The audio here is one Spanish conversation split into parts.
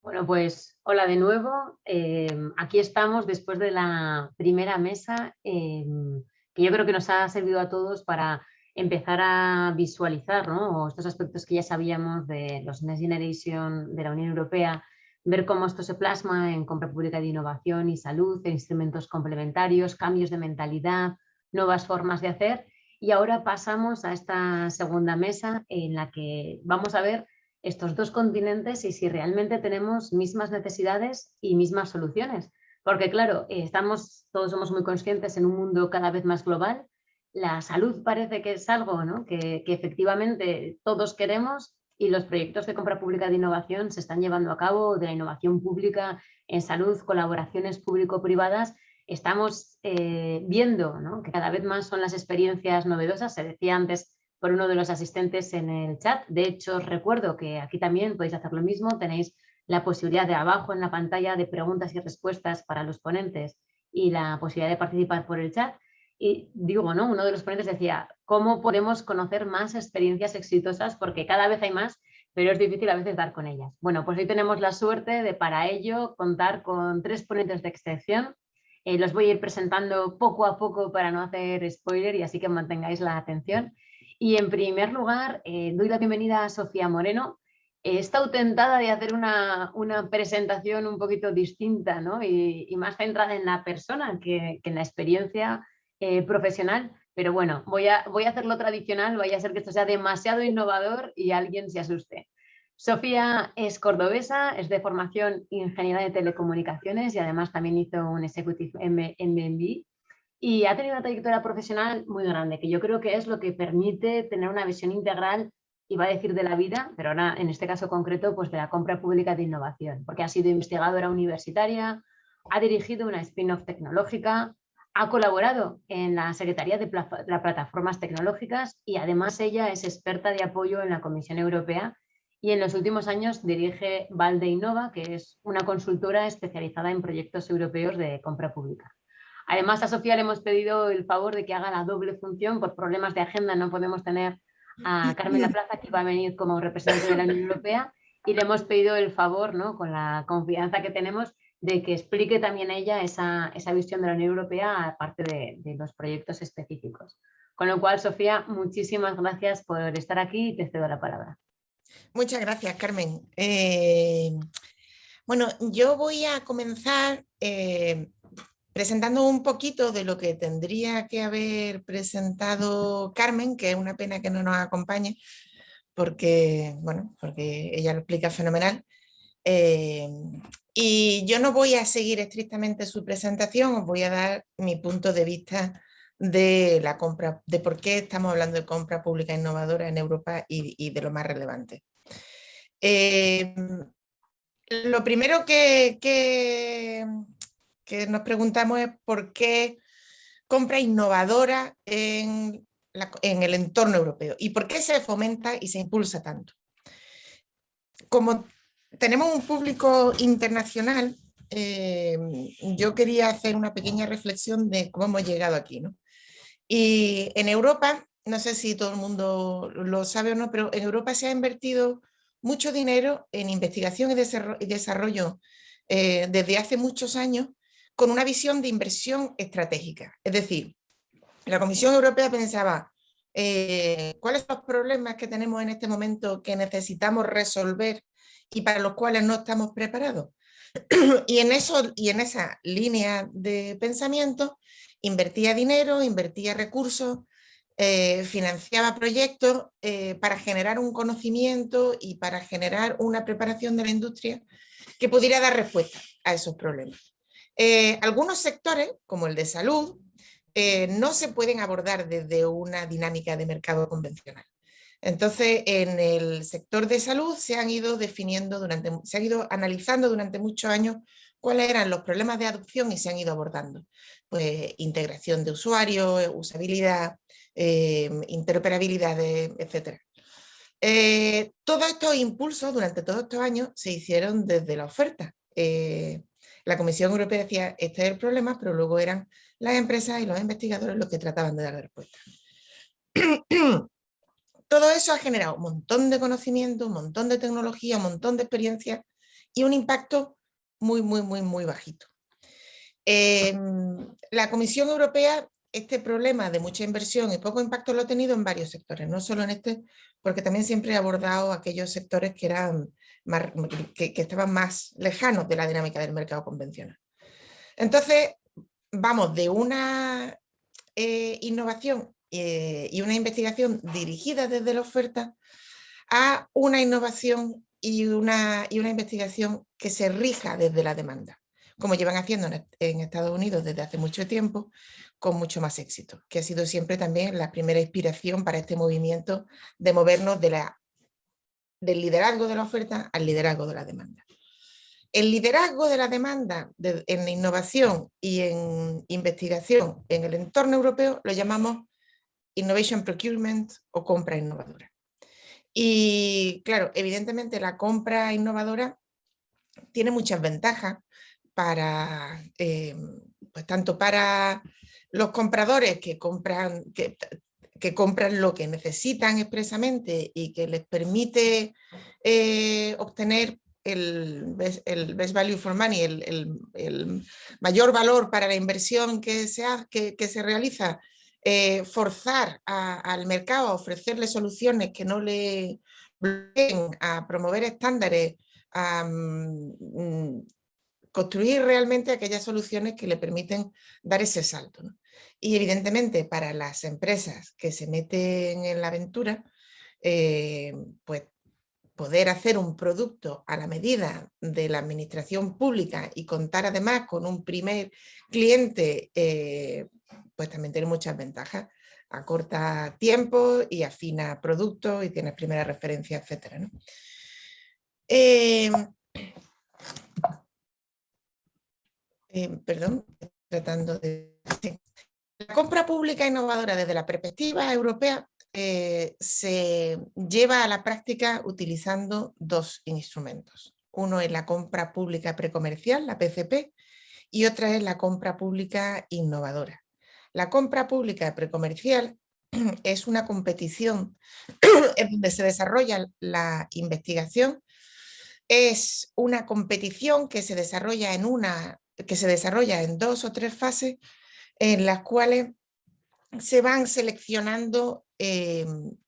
Bueno, pues hola de nuevo. Aquí estamos después de la primera mesa, que yo creo que nos ha servido a todos para empezar a visualizar, ¿no? Estos aspectos que ya sabíamos de los Next Generation de la Unión Europea, ver cómo esto se plasma en compra pública de innovación y salud, en instrumentos complementarios, cambios de mentalidad, nuevas formas de hacer. Y ahora pasamos a esta segunda mesa en la que vamos a ver estos dos continentes y si realmente tenemos mismas necesidades y mismas soluciones. Porque claro, todos somos muy conscientes en un mundo cada vez más global. La salud parece que es algo, ¿no? que efectivamente todos queremos, y los proyectos de compra pública de innovación se están llevando a cabo, de la innovación pública en salud, colaboraciones público-privadas. Estamos viendo, ¿no?, que cada vez más son las experiencias novedosas. Se decía antes por uno de los asistentes en el chat. De hecho, os recuerdo que aquí también podéis hacer lo mismo. Tenéis la posibilidad de abajo en la pantalla de preguntas y respuestas para los ponentes y la posibilidad de participar por el chat. Y digo, ¿no?, uno de los ponentes decía, ¿cómo podemos conocer más experiencias exitosas? Porque cada vez hay más, pero es difícil a veces dar con ellas. Bueno, pues hoy tenemos la suerte de para ello contar con tres ponentes de excepción. Los voy a ir presentando poco a poco para no hacer spoiler y así que mantengáis la atención. Y en primer lugar, doy la bienvenida a Sofía Moreno. He estado tentada de hacer una presentación un poquito distinta, ¿no?, y más centrada en la persona que en la experiencia profesional, pero bueno, voy a hacerlo tradicional, vaya a ser que esto sea demasiado innovador y alguien se asuste. Sofía es cordobesa, es de formación ingeniera de telecomunicaciones y además también hizo un Executive MBA. Y ha tenido una trayectoria profesional muy grande, que yo creo que es lo que permite tener una visión integral, iba a decir de la vida, pero ahora en este caso concreto, pues de la compra pública de innovación, porque ha sido investigadora universitaria, ha dirigido una spin-off tecnológica, ha colaborado en la Secretaría de Plataformas Tecnológicas y además ella es experta de apoyo en la Comisión Europea y en los últimos años dirige Valde Innova, que es una consultora especializada en proyectos europeos de compra pública. Además, a Sofía le hemos pedido el favor de que haga la doble función. Por problemas de agenda no podemos tener a Carmen Laplaza, que va a venir como representante de la Unión Europea, y le hemos pedido el favor, ¿no?, con la confianza que tenemos, de que explique también ella esa visión de la Unión Europea, aparte de los proyectos específicos. Con lo cual, Sofía, muchísimas gracias por estar aquí y te cedo la palabra. Muchas gracias, Carmen. Bueno, yo voy a comenzar presentando un poquito de lo que tendría que haber presentado Carmen, que es una pena que no nos acompañe, porque ella lo explica fenomenal. Y yo no voy a seguir estrictamente su presentación, os voy a dar mi punto de vista de la compra, de por qué estamos hablando de compra pública innovadora en Europa y de lo más relevante. Lo primero que nos preguntamos es por qué compra innovadora en el entorno europeo y por qué se fomenta y se impulsa tanto. Como tenemos un público internacional, yo quería hacer una pequeña reflexión de cómo hemos llegado aquí, ¿no? Y en Europa, no sé si todo el mundo lo sabe o no, pero en Europa se ha invertido mucho dinero en investigación y desarrollo desde hace muchos años con una visión de inversión estratégica. Es decir, la Comisión Europea pensaba cuáles son los problemas que tenemos en este momento que necesitamos resolver y para los cuales no estamos preparados. Y en esa línea de pensamiento invertía dinero, invertía recursos, financiaba proyectos para generar un conocimiento y para generar una preparación de la industria que pudiera dar respuesta a esos problemas. Algunos sectores, como el de salud, no se pueden abordar desde una dinámica de mercado convencional. Entonces, en el sector de salud se han ido analizando durante muchos años cuáles eran los problemas de adopción y se han ido abordando. Pues integración de usuarios, usabilidad, interoperabilidad, etc. Todos estos impulsos durante todos estos años se hicieron desde la oferta. La Comisión Europea decía, este es el problema, pero luego eran las empresas y los investigadores los que trataban de dar respuesta. Todo eso ha generado un montón de conocimiento, un montón de tecnología, un montón de experiencia y un impacto muy bajito. La Comisión Europea, este problema de mucha inversión y poco impacto lo ha tenido en varios sectores, no solo en este, porque también siempre ha abordado aquellos sectores que, que estaban más lejanos de la dinámica del mercado convencional. Entonces, vamos de una innovación y una investigación dirigida desde la oferta a una innovación y una investigación que se rija desde la demanda, como llevan haciendo en Estados Unidos desde hace mucho tiempo, con mucho más éxito, que ha sido siempre también la primera inspiración para este movimiento de movernos del liderazgo de la oferta al liderazgo de la demanda. El liderazgo de la demanda en innovación y en investigación en el entorno europeo lo llamamos Innovation Procurement o compra innovadora. Y claro, evidentemente la compra innovadora tiene muchas ventajas para, pues tanto para los compradores que compran lo que necesitan expresamente y que les permite obtener el best value for money, el mayor valor para la inversión que se realiza, forzar al mercado a ofrecerle soluciones que no le bloqueen, a promover estándares, a construir realmente aquellas soluciones que le permiten dar ese salto, ¿no? Y evidentemente para las empresas que se meten en la aventura, pues poder hacer un producto a la medida de la administración pública y contar además con un primer cliente, pues también tiene muchas ventajas. Acorta tiempo y afina productos y tienes primera referencia, etcétera, ¿no? Perdón, tratando de... Sí. La compra pública innovadora desde la perspectiva europea se lleva a la práctica utilizando dos instrumentos. Uno es la compra pública precomercial, la PCP, y otra es la compra pública innovadora. La compra pública precomercial es una competición en donde se desarrolla la investigación. Es una competición que se desarrolla en 2 o 3 fases en las cuales se van seleccionando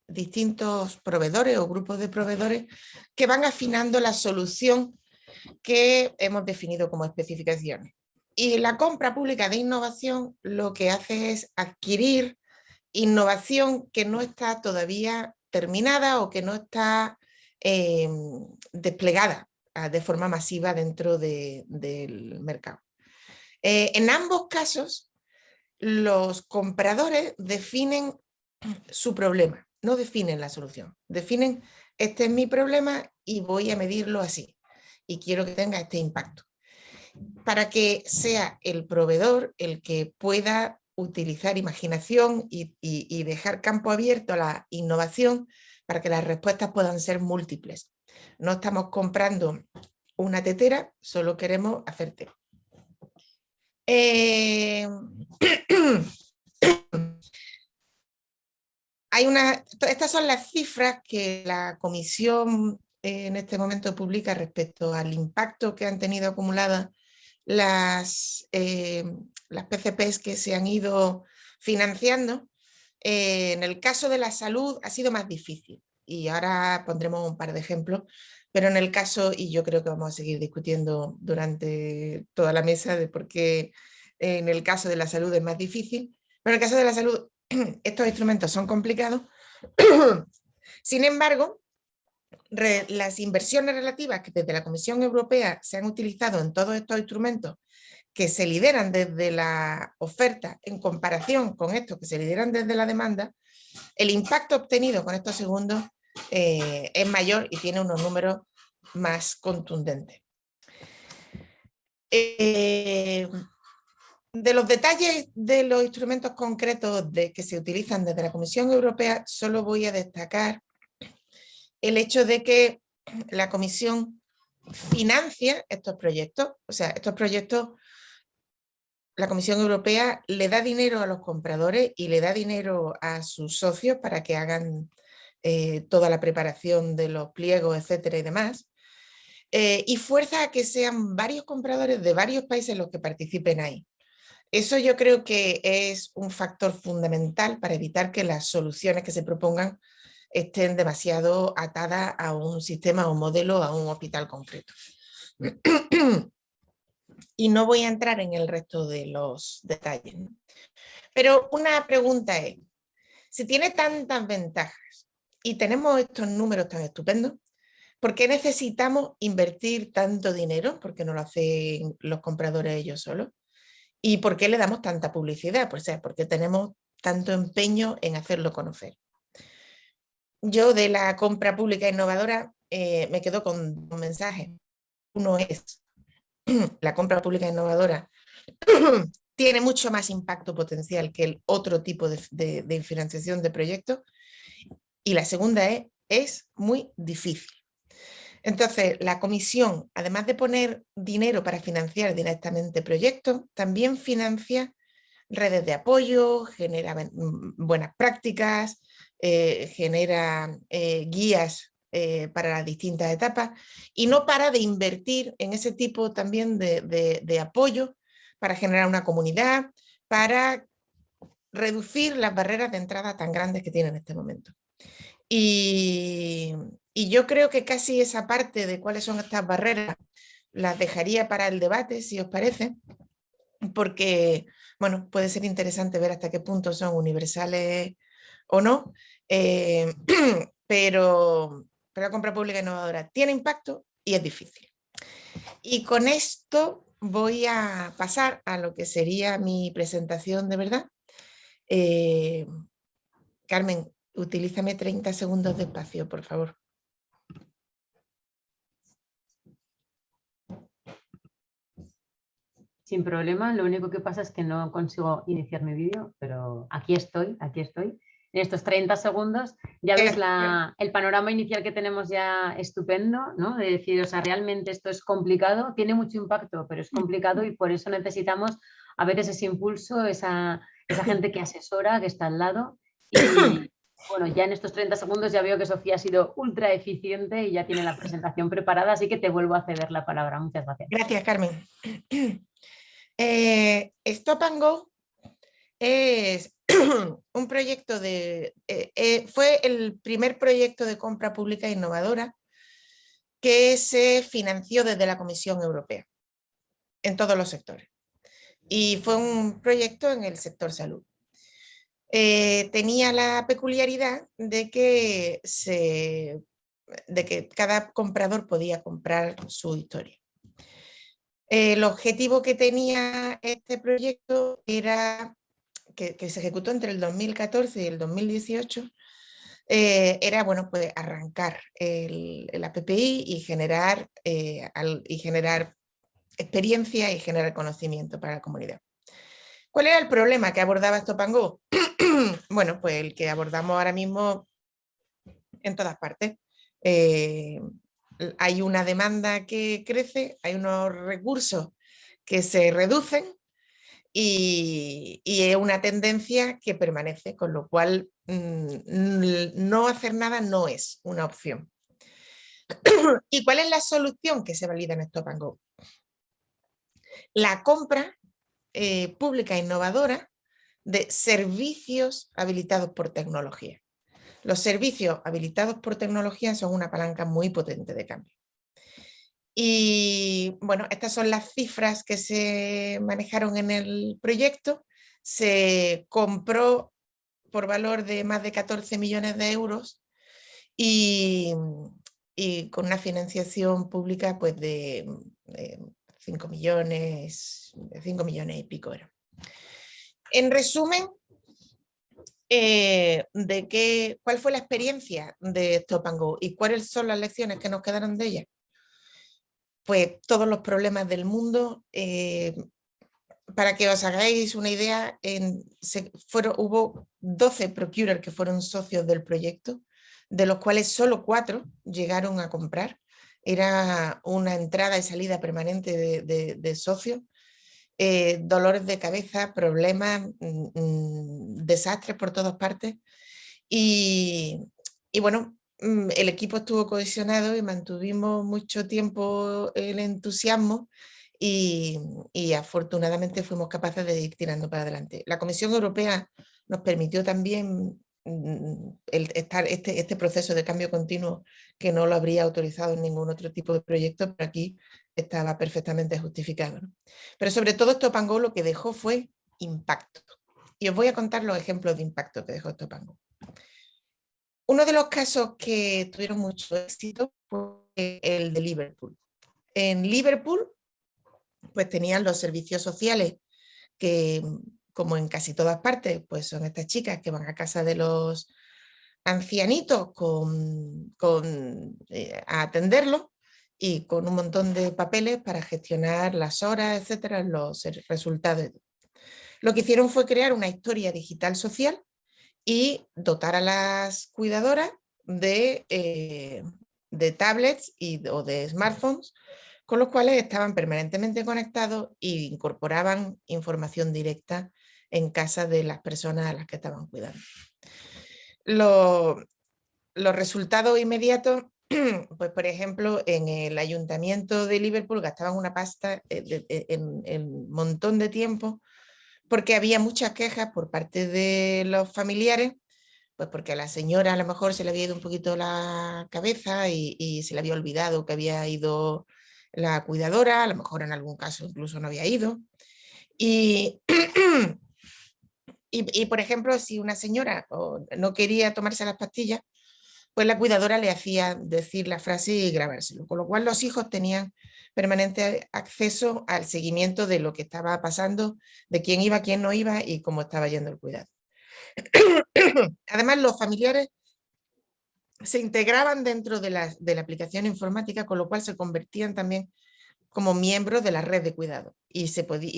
distintos proveedores o grupos de proveedores que van afinando la solución que hemos definido como especificaciones. Y la compra pública de innovación lo que hace es adquirir innovación que no está todavía terminada o que no está desplegada de forma masiva dentro del mercado. En ambos casos, los compradores definen su problema, no definen la solución. Definen, este es mi problema y voy a medirlo así. Y quiero que tenga este impacto. Para que sea el proveedor el que pueda utilizar imaginación y dejar campo abierto a la innovación para que las respuestas puedan ser múltiples. No estamos comprando una tetera, solo queremos hacer té. Estas son las cifras que la Comisión en este momento publica respecto al impacto que han tenido acumuladas las PCPs que se han ido financiando. En el caso de la salud ha sido más difícil y ahora pondremos un par de ejemplos, pero en el caso, y yo creo que vamos a seguir discutiendo durante toda la mesa de por qué en el caso de la salud es más difícil, pero en el caso de la salud estos instrumentos son complicados. Sin embargo, las inversiones relativas que desde la Comisión Europea se han utilizado en todos estos instrumentos que se lideran desde la oferta en comparación con estos que se lideran desde la demanda, el impacto obtenido con estos segundos es mayor y tiene unos números más contundentes. De los detalles de los instrumentos concretos que se utilizan desde la Comisión Europea, solo voy a destacar el hecho de que la Comisión financia estos proyectos. O sea, estos proyectos, la Comisión Europea le da dinero a los compradores y le da dinero a sus socios para que hagan toda la preparación de los pliegos, etcétera y demás. y fuerza a que sean varios compradores de varios países los que participen ahí. Eso yo creo que es un factor fundamental para evitar que las soluciones que se propongan estén demasiado atadas a un sistema o modelo, a un hospital concreto. Y no voy a entrar en el resto de los detalles, ¿no? Pero una pregunta es, si tiene tantas ventajas y tenemos estos números tan estupendos, ¿por qué necesitamos invertir tanto dinero? Porque no lo hacen los compradores ellos solos. ¿Y por qué le damos tanta publicidad? Pues, porque tenemos tanto empeño en hacerlo conocer. Yo de la compra pública innovadora me quedo con un mensaje. Uno es, la compra pública innovadora tiene mucho más impacto potencial que el otro tipo de financiación de proyectos. Y la segunda es muy difícil. Entonces, la comisión, además de poner dinero para financiar directamente proyectos, también financia redes de apoyo, genera buenas prácticas, genera guías para las distintas etapas y no para de invertir en ese tipo también de apoyo para generar una comunidad, para reducir las barreras de entrada tan grandes que tiene en este momento. Y yo creo que casi esa parte de cuáles son estas barreras las dejaría para el debate, si os parece, porque bueno, puede ser interesante ver hasta qué punto son universales o no, pero la compra pública innovadora tiene impacto y es difícil. Y con esto voy a pasar a lo que sería mi presentación de verdad. Carmen, utilízame 30 segundos de espacio, por favor. Sin problema, lo único que pasa es que no consigo iniciar mi vídeo, pero aquí estoy, aquí estoy. En estos 30 segundos ya veis el panorama inicial que tenemos ya estupendo, ¿no? De decir, o sea, realmente esto es complicado, tiene mucho impacto, pero es complicado y por eso necesitamos a veces ese impulso, esa gente que asesora, que está al lado. Y bueno, ya en estos 30 segundos ya veo que Sofía ha sido ultra eficiente y ya tiene la presentación preparada, así que te vuelvo a ceder la palabra. Muchas gracias. Gracias, Carmen. Stop and Go es un proyecto fue el primer proyecto de compra pública innovadora que se financió desde la Comisión Europea en todos los sectores. Y fue un proyecto en el sector salud. Tenía la peculiaridad de que cada comprador podía comprar su historia. El objetivo que tenía este proyecto era, que se ejecutó entre el 2014 y el 2018, era bueno, pues arrancar la PPI y generar experiencia y generar conocimiento para la comunidad. ¿Cuál era el problema que abordaba Stop and Go? Bueno, pues el que abordamos ahora mismo en todas partes. Hay una demanda que crece, hay unos recursos que se reducen y es una tendencia que permanece, con lo cual no hacer nada no es una opción. ¿Y cuál es la solución que se valida en Stop and Go? La compra pública innovadora de servicios habilitados por tecnología. Los servicios habilitados por tecnología son una palanca muy potente de cambio. Y bueno, estas son las cifras que se manejaron en el proyecto. Se compró por valor de más de 14 millones de euros y con una financiación pública pues de 5 millones y pico. En resumen, ¿cuál fue la experiencia de Stop and Go y cuáles son las lecciones que nos quedaron de ella? Pues todos los problemas del mundo. Para que os hagáis una idea, hubo 12 procurers que fueron socios del proyecto, de los cuales solo 4 llegaron a comprar. Era una entrada y salida permanente de socios. Dolores de cabeza, problemas, desastres por todas partes. Y bueno, el equipo estuvo cohesionado y mantuvimos mucho tiempo el entusiasmo y afortunadamente fuimos capaces de ir tirando para adelante. La Comisión Europea nos permitió también este proceso de cambio continuo, que no lo habría autorizado en ningún otro tipo de proyecto, pero aquí estaba perfectamente justificado, ¿no? Pero sobre todo Stop and Go lo que dejó fue impacto. Y os voy a contar los ejemplos de impacto que dejó Stop and Go. Uno de los casos que tuvieron mucho éxito fue el de Liverpool. En Liverpool, pues tenían los servicios sociales que, como en casi todas partes, pues son estas chicas que van a casa de los ancianitos a atenderlos y con un montón de papeles para gestionar las horas, etcétera, los resultados. Lo que hicieron fue crear una historia digital social y dotar a las cuidadoras de tablets o de smartphones, con los cuales estaban permanentemente conectados e incorporaban información directa en casa de las personas a las que estaban cuidando. Los resultados inmediatos, pues por ejemplo, en el ayuntamiento de Liverpool gastaban una pasta en un montón de tiempo porque había muchas quejas por parte de los familiares, pues porque a la señora a lo mejor se le había ido un poquito la cabeza y se le había olvidado que había ido la cuidadora, a lo mejor en algún caso incluso no había ido. Y, por ejemplo, si una señora no quería tomarse las pastillas, pues la cuidadora le hacía decir la frase y grabárselo, con lo cual los hijos tenían permanente acceso al seguimiento de lo que estaba pasando, de quién iba, quién no iba y cómo estaba yendo el cuidado. Además, los familiares se integraban dentro de la aplicación informática, con lo cual se convertían también como miembros de la red de cuidado y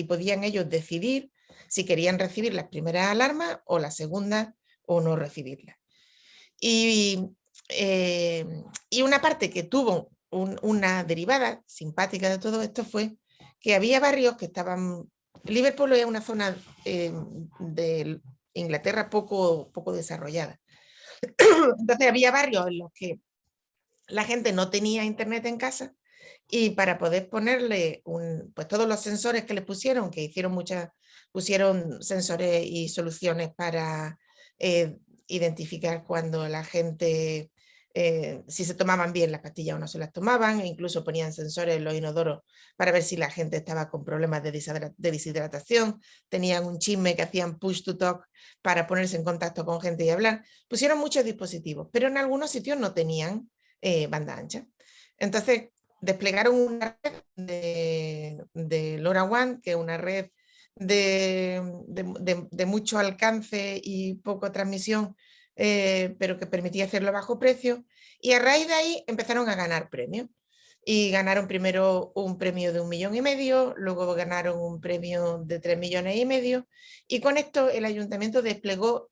podían ellos decidir si querían recibir las primeras alarmas o las segundas o no recibirlas. Y una parte que tuvo una derivada simpática de todo esto fue que había barrios que estaban... Liverpool es una zona de Inglaterra poco desarrollada. Entonces había barrios en los que la gente no tenía internet en casa y para poder ponerle pues todos los sensores que les pusieron, que pusieron sensores y soluciones para identificar cuando la gente, si se tomaban bien las pastillas o no se las tomaban, e incluso ponían sensores en los inodoros para ver si la gente estaba con problemas de deshidratación, tenían un chisme que hacían push to talk para ponerse en contacto con gente y hablar. Pusieron muchos dispositivos, pero en algunos sitios no tenían banda ancha. Entonces desplegaron una red de LoRaWAN, que es una red de mucho alcance y poco transmisión, pero que permitía hacerlo a bajo precio, y a raíz de ahí empezaron a ganar premios. Y ganaron primero un premio de 1,5 millones, luego ganaron un premio de 3,5 millones, y con esto el ayuntamiento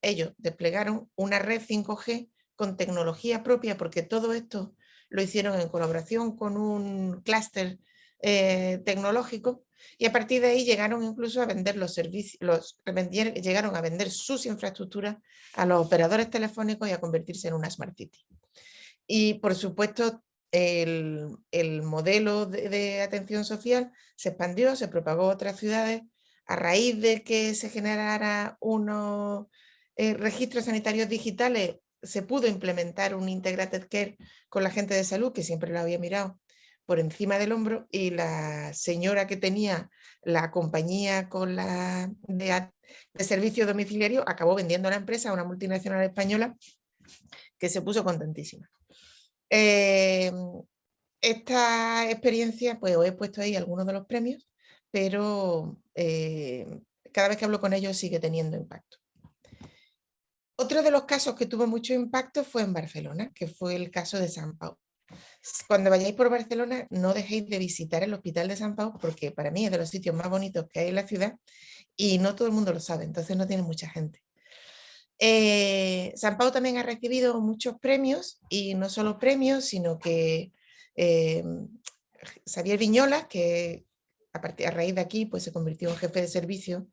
ellos desplegaron una red 5G con tecnología propia, porque todo esto lo hicieron en colaboración con un clúster tecnológico, y a partir de ahí llegaron incluso a vender los servicios, llegaron a vender sus infraestructuras a los operadores telefónicos y a convertirse en una Smart City. Y por supuesto el modelo de atención social se expandió, se propagó a otras ciudades a raíz de que se generara unos registros sanitarios digitales. Se pudo implementar un Integrated Care con la gente de salud, que siempre lo había mirado por encima del hombro, y la señora que tenía la compañía de servicio domiciliario acabó vendiendo la empresa a una multinacional española que se puso contentísima. Esta experiencia, pues os he puesto ahí algunos de los premios, pero cada vez que hablo con ellos sigue teniendo impacto. Otro de los casos que tuvo mucho impacto fue en Barcelona, que fue el caso de Sant Pau. Cuando vayáis por Barcelona, no dejéis de visitar el Hospital de Sant Pau, porque para mí es de los sitios más bonitos que hay en la ciudad y no todo el mundo lo sabe, entonces no tiene mucha gente. Sant Pau también ha recibido muchos premios, y no solo premios, sino que Xavier Viñolas, que a raíz de aquí pues, se convirtió en jefe de servicio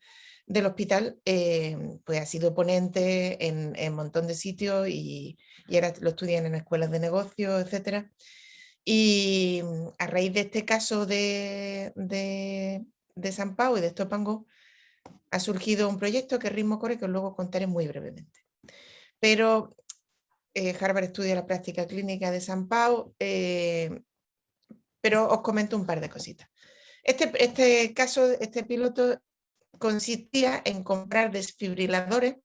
del hospital, pues ha sido ponente en un montón de sitios y ahora lo estudian en escuelas de negocios, etc. Y a raíz de este caso de Sant Pau y de Stop and Go, ha surgido un proyecto que es Ritmo Core, que os luego contaré muy brevemente. Pero Harvard estudia la práctica clínica de Sant Pau, pero os comento un par de cositas. Este caso, este piloto consistía en comprar desfibriladores,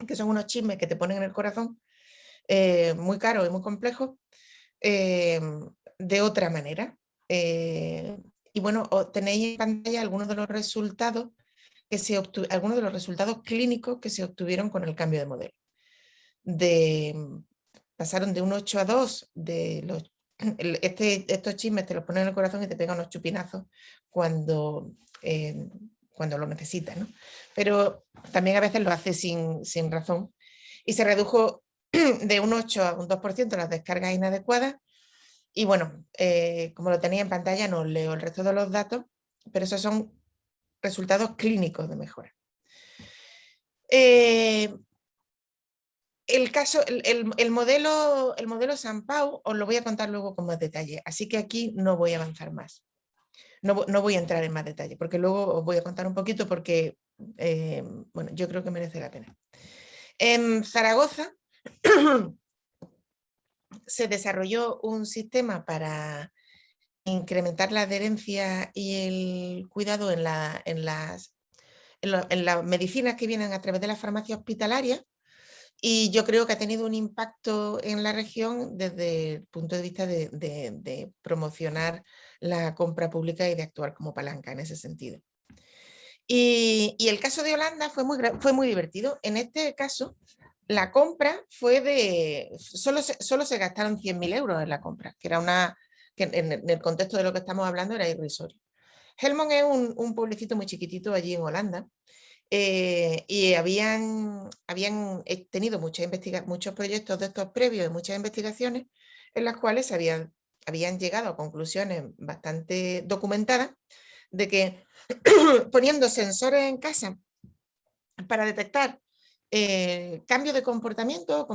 que son unos chismes que te ponen en el corazón, muy caros y muy complejos, de otra manera. Y bueno, tenéis en pantalla algunos de los resultados algunos de los resultados clínicos que se obtuvieron con el cambio de modelo. Pasaron de un 8 a 2 de los estos chismes te los ponen en el corazón y te pegan unos chupinazos cuando lo necesitas, ¿no? Pero también a veces lo hace sin razón. Y se redujo de un 8 a un 2% las descargas inadecuadas. Y bueno, como lo tenéis en pantalla, no os leo el resto de los datos, pero esos son resultados clínicos de mejora. El modelo Sant Pau os lo voy a contar luego con más detalle, así que aquí no voy a avanzar más. No voy a entrar en más detalle, porque luego os voy a contar un poquito porque, bueno, yo creo que merece la pena. En Zaragoza se desarrolló un sistema para incrementar la adherencia y el cuidado en las medicinas que vienen a través de las farmacias hospitalarias, y yo creo que ha tenido un impacto en la región desde el punto de vista de promocionar la compra pública y de actuar como palanca en ese sentido. Y el caso de Holanda fue muy divertido. En este caso, la compra fue solo se gastaron 100.000 euros en la compra, que era que en el contexto de lo que estamos hablando era irrisorio. Helmond es un pueblecito muy chiquitito allí en Holanda, y habían tenido muchos proyectos de estos previos y muchas investigaciones en las cuales habían llegado a conclusiones bastante documentadas de que poniendo sensores en casa para detectar cambios de comportamiento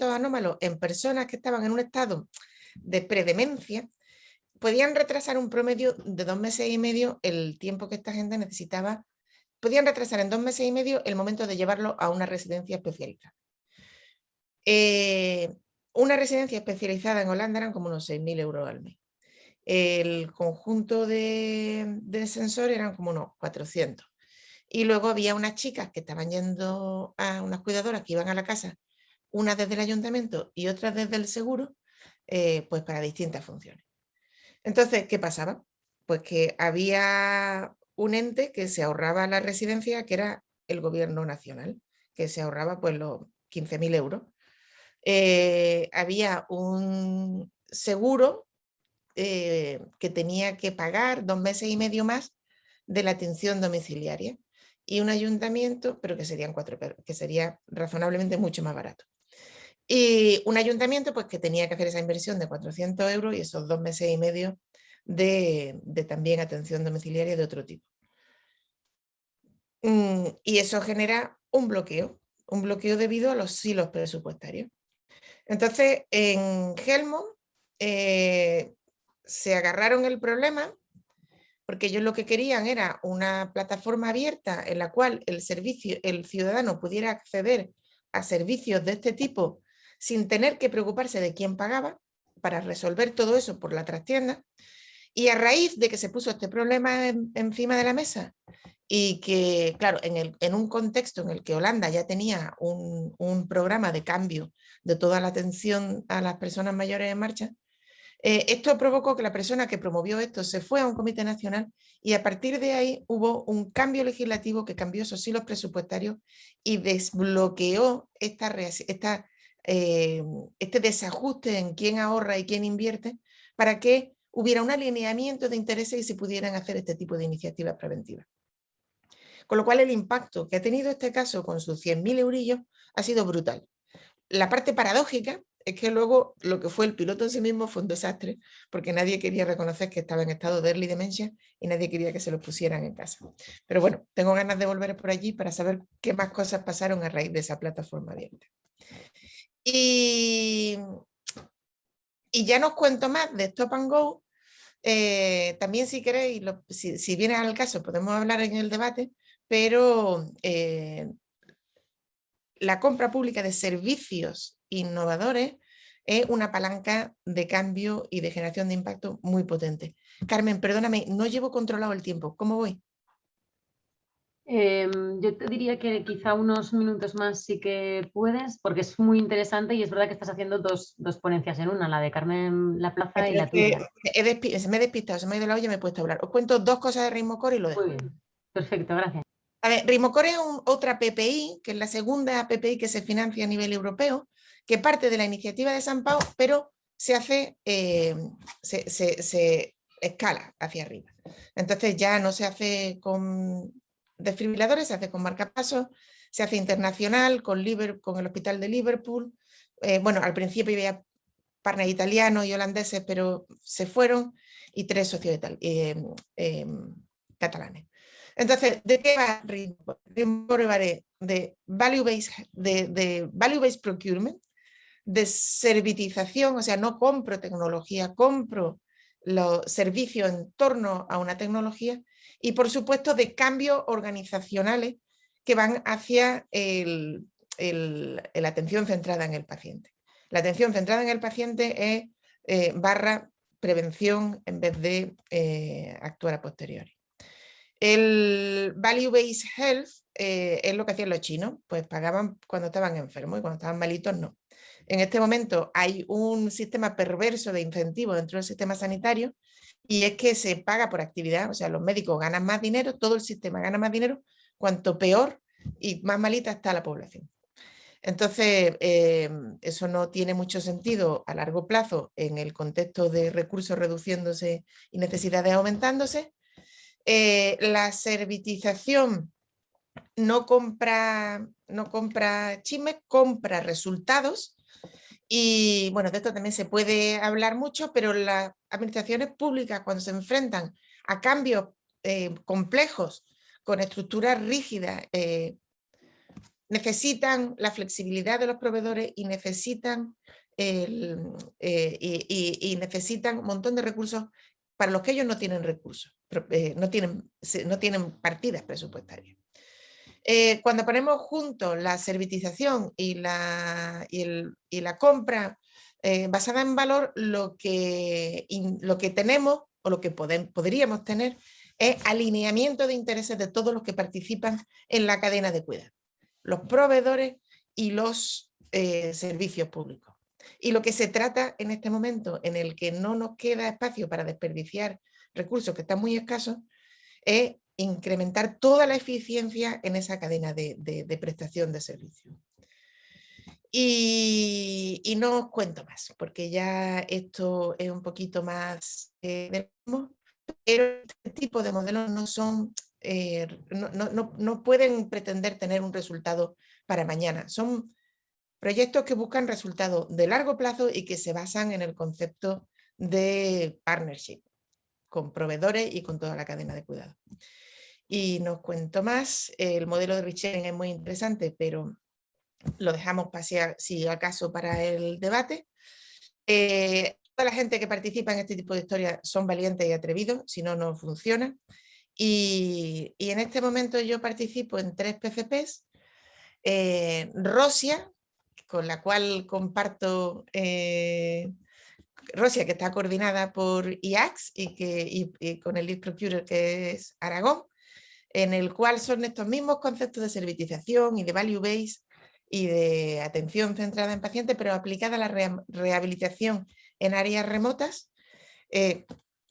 anómalo en personas que estaban en un estado de predemencia, podían retrasar un promedio de 2 meses y medio el tiempo que esta gente necesitaba. Podían retrasar en 2 meses y medio el momento de llevarlo a una residencia especializada. Una residencia especializada en Holanda eran como unos 6.000 euros al mes. El conjunto de sensores eran como unos 400. Y luego había unas chicas que estaban yendo a unas cuidadoras que iban a la casa, unas desde el ayuntamiento y otras desde el seguro, pues para distintas funciones. Entonces, ¿qué pasaba? Pues que había un ente que se ahorraba la residencia, que era el gobierno nacional, que se ahorraba pues los 15.000 euros. Había un seguro que tenía que pagar 2 meses y medio más de la atención domiciliaria, y un ayuntamiento, pero que sería razonablemente mucho más barato. Y un ayuntamiento pues que tenía que hacer esa inversión de 400 euros y esos 2 meses y medio de también atención domiciliaria de otro tipo. Y eso genera un bloqueo debido a los silos presupuestarios. Entonces, en Helmond se agarraron el problema porque ellos lo que querían era una plataforma abierta en la cual el ciudadano pudiera acceder a servicios de este tipo sin tener que preocuparse de quién pagaba, para resolver todo eso por la trastienda. Y a raíz de que se puso este problema encima de la mesa y que, claro, en un contexto en el que Holanda ya tenía un programa de cambio de toda la atención a las personas mayores en marcha, esto provocó que la persona que promovió esto se fue a un comité nacional, y a partir de ahí hubo un cambio legislativo que cambió esos hilos presupuestarios y desbloqueó este desajuste en quién ahorra y quién invierte, para que hubiera un alineamiento de intereses y se pudieran hacer este tipo de iniciativas preventivas. Con lo cual el impacto que ha tenido este caso con sus 100.000 eurillos ha sido brutal. La parte paradójica es que luego lo que fue el piloto en sí mismo fue un desastre, porque nadie quería reconocer que estaba en estado de early dementia y nadie quería que se lo pusieran en casa. Pero bueno, tengo ganas de volver por allí para saber qué más cosas pasaron a raíz de esa plataforma abierta. Y ya no os cuento más de Stop and Go. También si queréis, si viene al caso, podemos hablar en el debate, pero la compra pública de servicios innovadores es una palanca de cambio y de generación de impacto muy potente. Carmen, perdóname, no llevo controlado el tiempo. ¿Cómo voy? Yo te diría que quizá unos minutos más sí que puedes, porque es muy interesante y es verdad que estás haciendo dos ponencias en una, la de Carmen La Plaza y Pero la es que tuya. se me he despistado, se me ha ido la olla, me he puesto a hablar. Os cuento dos cosas de Ritmo Core y lo Muy dejo. bien, perfecto, gracias. A ver, Ritmo Core es otra PPI, que es la segunda PPI que se financia a nivel europeo, que parte de la iniciativa de San Pau, pero se hace, se escala hacia arriba. Entonces ya no se hace con desfibriladores, se hace con marcapasos, se hace internacional con el Hospital de Liverpool. Bueno, al principio había partners italianos y holandeses, pero se fueron, y 3 socios catalanes. Entonces, ¿de qué va Ritmo? Ritmo va de value-based procurement, de servitización, o sea, no compro tecnología, compro los servicios en torno a una tecnología, y por supuesto de cambios organizacionales que van hacia la atención centrada en el paciente. La atención centrada en el paciente es barra prevención en vez de actuar a posteriori. El Value-Based Health es lo que hacían los chinos, pues pagaban cuando estaban enfermos y cuando estaban malitos no. En este momento hay un sistema perverso de incentivos dentro del sistema sanitario, y es que se paga por actividad, o sea, los médicos ganan más dinero, todo el sistema gana más dinero, cuanto peor y más malita está la población. Entonces, eso no tiene mucho sentido a largo plazo en el contexto de recursos reduciéndose y necesidades aumentándose. La servitización no compra chismes, compra resultados. Y bueno, de esto también se puede hablar mucho, pero las administraciones públicas, cuando se enfrentan a cambios complejos con estructuras rígidas, necesitan la flexibilidad de los proveedores y necesitan, y necesitan un montón de recursos para los que ellos no tienen recursos, no tienen partidas presupuestarias. Cuando ponemos juntos la servitización y la compra basada en valor, lo que tenemos o lo que podríamos tener es alineamiento de intereses de todos los que participan en la cadena de cuidado, los proveedores y los servicios públicos. Y lo que se trata en este momento, en el que no nos queda espacio para desperdiciar recursos que están muy escasos, es incrementar toda la eficiencia en esa cadena de prestación de servicios. Y no os cuento más, porque ya esto es un poquito más del mismo, pero este tipo de modelos no son, no pueden pretender tener un resultado para mañana. Son proyectos que buscan resultados de largo plazo y que se basan en el concepto de partnership con proveedores y con toda la cadena de cuidado. Y no os cuento más, el modelo de resharing es muy interesante, pero lo dejamos pasar si acaso para el debate. Toda la gente que participa en este tipo de historias son valientes y atrevidos, si no, no funciona. Y en este momento yo participo en 3 PCPs. Rosia, con la cual comparto, Rosia, que está coordinada por IACS y con el lead procurer, que es Aragón, en el cual son estos mismos conceptos de servitización y de value base y de atención centrada en pacientes, pero aplicada a la rehabilitación en áreas remotas,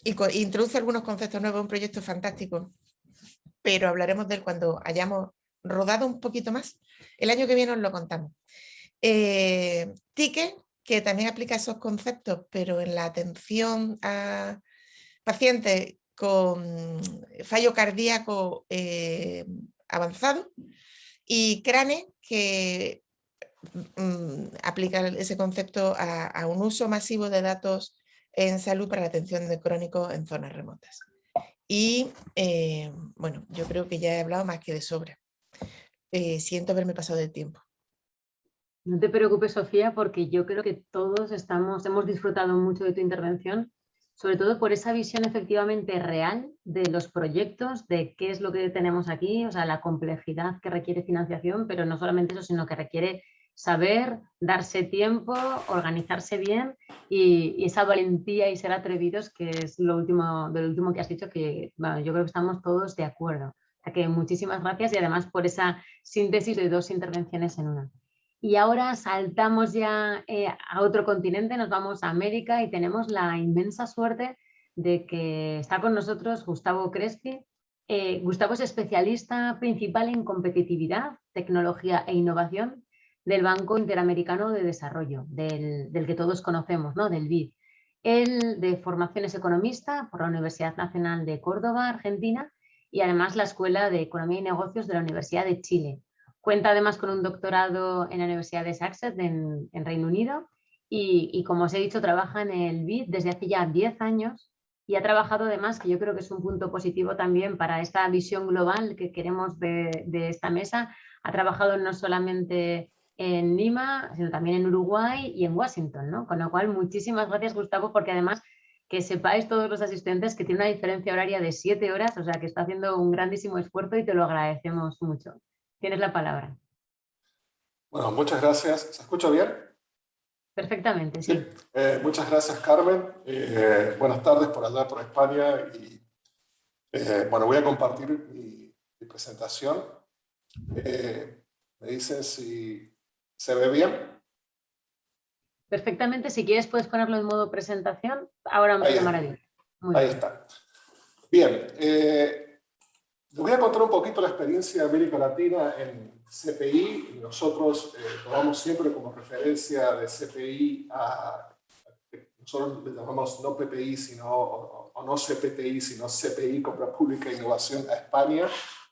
introduce algunos conceptos nuevos, un proyecto fantástico, pero hablaremos de él cuando hayamos rodado un poquito más. El año que viene os lo contamos. Ticket, que también aplica esos conceptos, pero en la atención a pacientes con fallo cardíaco avanzado, y Crane, que aplicar ese concepto a un uso masivo de datos en salud para la atención de crónicos en zonas remotas. Y bueno, yo creo que ya he hablado más que de sobra. Siento haberme pasado del tiempo. No te preocupes, Sofía, porque yo creo que todos hemos disfrutado mucho de tu intervención, sobre todo por esa visión efectivamente real de los proyectos, de qué es lo que tenemos aquí, o sea, la complejidad que requiere financiación, pero no solamente eso, sino que requiere saber, darse tiempo, organizarse bien y esa valentía y ser atrevidos, que es lo último que has dicho, que bueno, yo creo que estamos todos de acuerdo. O sea que muchísimas gracias y además por esa síntesis de 2 intervenciones en una. Y ahora saltamos ya a otro continente, nos vamos a América y tenemos la inmensa suerte de que está con nosotros Gustavo Crespi. Gustavo es especialista principal en competitividad, tecnología e innovación del Banco Interamericano de Desarrollo, del que todos conocemos, ¿no? Del BID. Él de formación es economista por la Universidad Nacional de Córdoba, Argentina, y además la Escuela de Economía y Negocios de la Universidad de Chile. Cuenta además con un doctorado en la Universidad de Sussex en Reino Unido y, como os he dicho, trabaja en el BID desde hace ya 10 años y ha trabajado además, que yo creo que es un punto positivo también para esta visión global que queremos de esta mesa, ha trabajado no solamente en Lima, sino también en Uruguay y en Washington, ¿no? Con lo cual, muchísimas gracias, Gustavo, porque además que sepáis todos los asistentes que tiene una diferencia horaria de 7 horas, o sea que está haciendo un grandísimo esfuerzo y te lo agradecemos mucho. Tienes la palabra. Bueno, muchas gracias. ¿Se escucha bien? Perfectamente, sí. Sí. Muchas gracias, Carmen. Buenas tardes por allá, por España. Y, bueno, voy a compartir mi presentación. Me dicen si se ve bien. Perfectamente. Si quieres puedes ponerlo en modo presentación. Ahora Ahí de está. maravilla. Muy Ahí bien. está. Bien. Les voy a contar un poquito la experiencia de América Latina en CPI. Nosotros tomamos siempre como referencia de CPI nosotros le llamamos no PPI, o no CPTI, sino CPI, Compra Pública e Innovación, a España,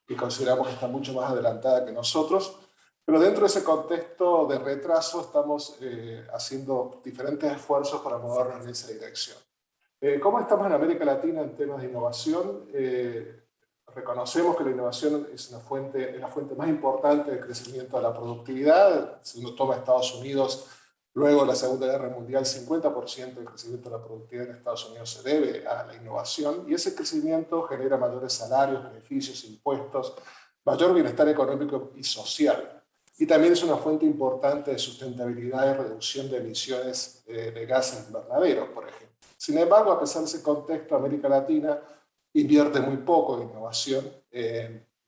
y consideramos que está mucho más adelantada que nosotros. Pero dentro de ese contexto de retraso estamos haciendo diferentes esfuerzos para movernos en esa dirección. ¿Cómo estamos en América Latina en temas de innovación? Reconocemos que la innovación es la fuente más importante de crecimiento de la productividad. Si uno toma Estados Unidos, luego de la Segunda Guerra Mundial, 50% del crecimiento de la productividad en Estados Unidos se debe a la innovación, y ese crecimiento genera mayores salarios, beneficios, impuestos, mayor bienestar económico y social. Y también es una fuente importante de sustentabilidad y reducción de emisiones de gases invernadero, por ejemplo. Sin embargo, a pesar de ese contexto, América Latina invierte muy poco en innovación,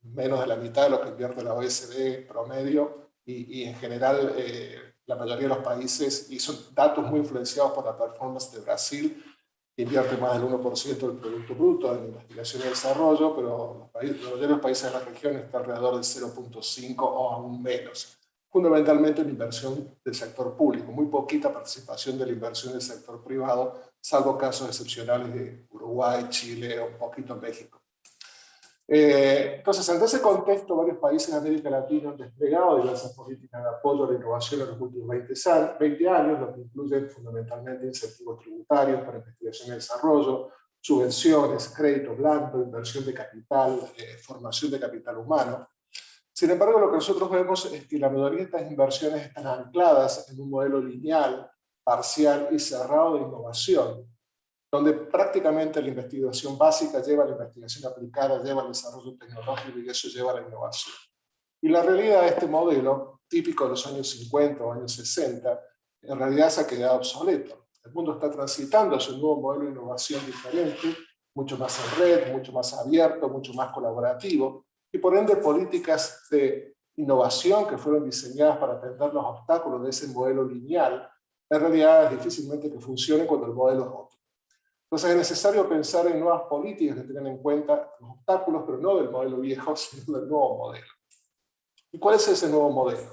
menos de la mitad de lo que invierte la OECD promedio, y en general la mayoría de los países, y son datos muy influenciados por la performance de Brasil, que invierte más del 1% del Producto Bruto en investigación y desarrollo, pero la mayoría de los países de la región está alrededor del 0.5 o aún menos. Fundamentalmente en inversión del sector público, muy poquita participación de la inversión del sector privado, salvo casos excepcionales de Uruguay, Chile o un poquito en México. Entonces, en ese contexto, varios países de América Latina han desplegado diversas políticas de apoyo a la innovación en los últimos 20 años, lo que incluye fundamentalmente incentivos tributarios para investigación y desarrollo, subvenciones, crédito blando, inversión de capital, formación de capital humano. Sin embargo, lo que nosotros vemos es que la mayoría de estas inversiones están ancladas en un modelo lineal, parcial y cerrado de innovación, donde prácticamente la investigación básica lleva a la investigación aplicada, lleva al desarrollo tecnológico, y eso lleva a la innovación. Y la realidad de este modelo, típico de los años 50 o años 60, en realidad se ha quedado obsoleto. El mundo está transitando hacia un nuevo modelo de innovación diferente, mucho más en red, mucho más abierto, mucho más colaborativo, y por ende políticas de innovación que fueron diseñadas para atender los obstáculos de ese modelo lineal, en realidad es difícilmente que funcionen cuando el modelo es otro. Entonces es necesario pensar en nuevas políticas que tengan en cuenta los obstáculos, pero no del modelo viejo, sino del nuevo modelo. ¿Y cuál es ese nuevo modelo?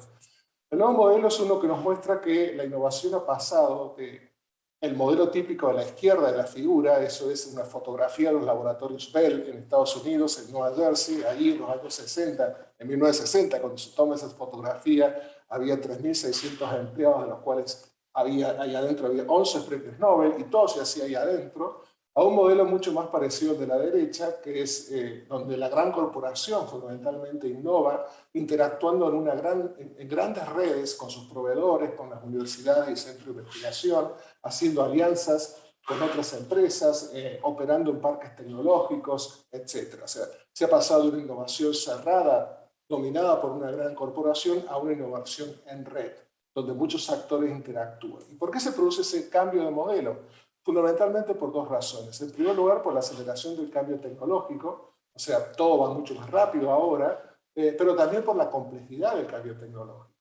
El nuevo modelo es uno que nos muestra que la innovación ha pasado de el modelo típico de la izquierda de la figura, eso es una fotografía de los laboratorios Bell en Estados Unidos, en Nueva Jersey, ahí en los años 60, en 1960, cuando se toma esa fotografía, había 3.600 empleados, de los cuales ahí adentro había 11 premios Nobel, y todo se hacía ahí adentro, a un modelo mucho más parecido al de la derecha, que es donde la gran corporación fundamentalmente innova, interactuando en grandes redes con sus proveedores, con las universidades y centros de investigación, haciendo alianzas con otras empresas, operando en parques tecnológicos, etc. O sea, se ha pasado de una innovación cerrada, dominada por una gran corporación, a una innovación en red, donde muchos actores interactúan. ¿Y por qué se produce ese cambio de modelo? Fundamentalmente por dos razones. En primer lugar, por la aceleración del cambio tecnológico, o sea, todo va mucho más rápido ahora, pero también por la complejidad del cambio tecnológico.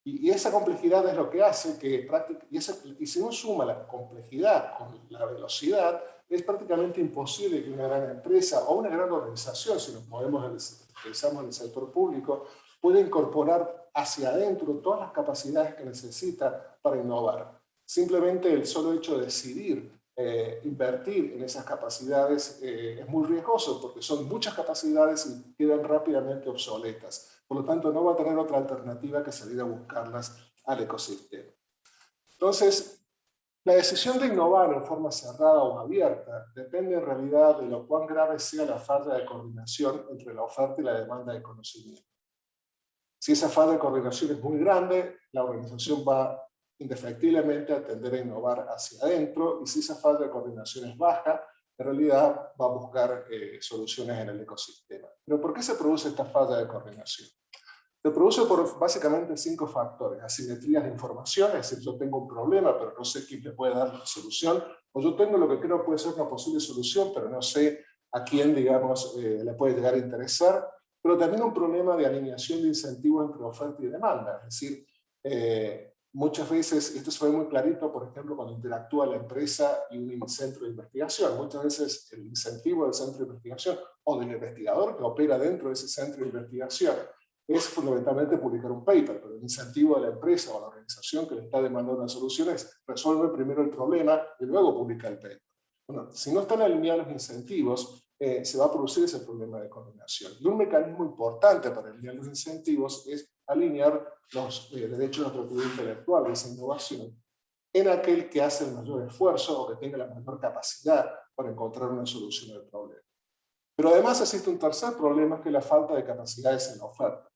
Y esa complejidad es lo que hace que, y si uno suma la complejidad con la velocidad, es prácticamente imposible que una gran empresa o una gran organización, si nos pensamos en el sector público, pueda incorporar hacia adentro todas las capacidades que necesita para innovar. Simplemente el solo hecho de decidir invertir en esas capacidades es muy riesgoso, porque son muchas capacidades y quedan rápidamente obsoletas. Por lo tanto, no va a tener otra alternativa que salir a buscarlas al ecosistema. Entonces, la decisión de innovar en forma cerrada o abierta depende en realidad de lo cuán grave sea la falla de coordinación entre la oferta y la demanda de conocimiento. Si esa falla de coordinación es muy grande, la organización va indefectiblemente a tender a innovar hacia adentro, y si esa falla de coordinación es baja, en realidad va a buscar soluciones en el ecosistema. ¿Pero por qué se produce esta falla de coordinación? Se produce por básicamente 5 factores: asimetrías de información, es decir, yo tengo un problema, pero no sé quién me puede dar la solución, o yo tengo lo que creo puede ser una posible solución, pero no sé a quién, digamos, le puede llegar a interesar. Pero también un problema de alineación de incentivos entre oferta y demanda, es decir, muchas veces, esto se ve muy clarito, por ejemplo, cuando interactúa la empresa y un centro de investigación. Muchas veces el incentivo del centro de investigación o del investigador que opera dentro de ese centro de investigación es fundamentalmente publicar un paper, pero el incentivo de la empresa o la organización que le está demandando una solución es resolver primero el problema y luego publica el paper. Bueno, si no están alineados los incentivos, se va a producir ese problema de coordinación. Y un mecanismo importante para alinear los incentivos es alinear los derechos de propiedad intelectual de esa innovación en aquel que hace el mayor esfuerzo o que tenga la mayor capacidad para encontrar una solución al problema. Pero además existe un tercer problema, que es la falta de capacidades en la oferta.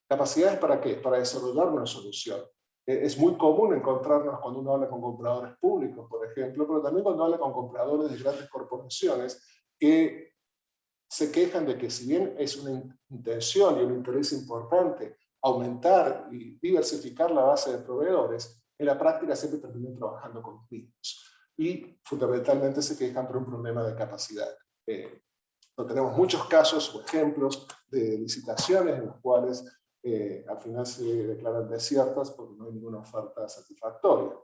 ¿Capacidades para qué? Para desarrollar una solución. Es muy común encontrarnos cuando uno habla con compradores públicos, por ejemplo, pero también cuando habla con compradores de grandes corporaciones que se quejan de que, si bien es una intención y un interés importante aumentar y diversificar la base de proveedores, en la práctica siempre terminan trabajando con los mismos. Y fundamentalmente se quejan por un problema de capacidad. Tenemos muchos casos o ejemplos de licitaciones en las cuales al final se declaran desiertas porque no hay ninguna oferta satisfactoria.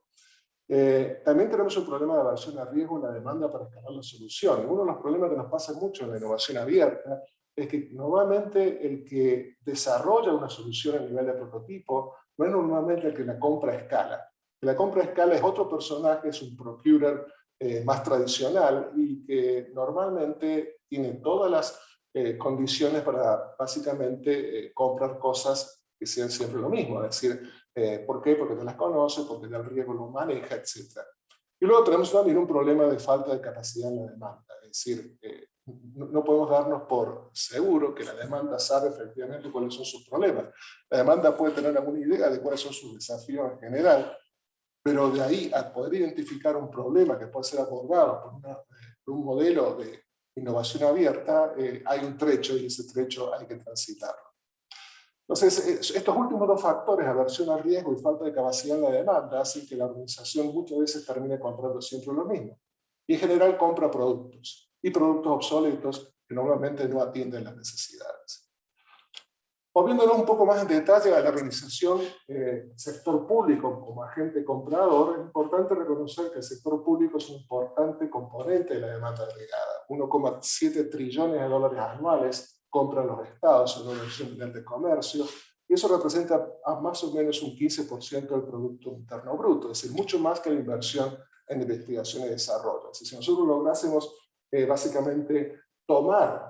También tenemos un problema de aversión a riesgo en la demanda para escalar la solución. Uno de los problemas que nos pasa mucho en la innovación abierta es que normalmente el que desarrolla una solución a nivel de prototipo no es normalmente el que la compra a escala. La compra a escala es otro personaje, es un procurer más tradicional, y que normalmente tiene todas las condiciones para básicamente comprar cosas que sean siempre lo mismo. Es decir, ¿por qué? Porque te las conoce, porque el riesgo lo maneja, etc. Y luego tenemos también un problema de falta de capacidad en la demanda. Es decir, no podemos darnos por seguro que la demanda sabe efectivamente cuáles son sus problemas. La demanda puede tener alguna idea de cuáles son sus desafíos en general, pero de ahí a poder identificar un problema que puede ser abordado por un modelo de innovación abierta, hay un trecho, y ese trecho hay que transitarlo. Entonces, estos últimos dos factores, aversión al riesgo y falta de capacidad en la demanda, hacen que la organización muchas veces termine comprando siempre lo mismo. Y en general compra productos, y productos obsoletos que normalmente no atienden las necesidades. Moviéndonos un poco más en detalle a la organización sector público como agente comprador, es importante reconocer que el sector público es un importante componente de la demanda agregada. 1,7 trillones de dólares anuales compran los estados en la Organización Mundial de Comercio, y eso representa a más o menos un 15% del Producto Interno Bruto, es decir, mucho más que la inversión en investigación y desarrollo. Es decir, si nosotros lográsemos básicamente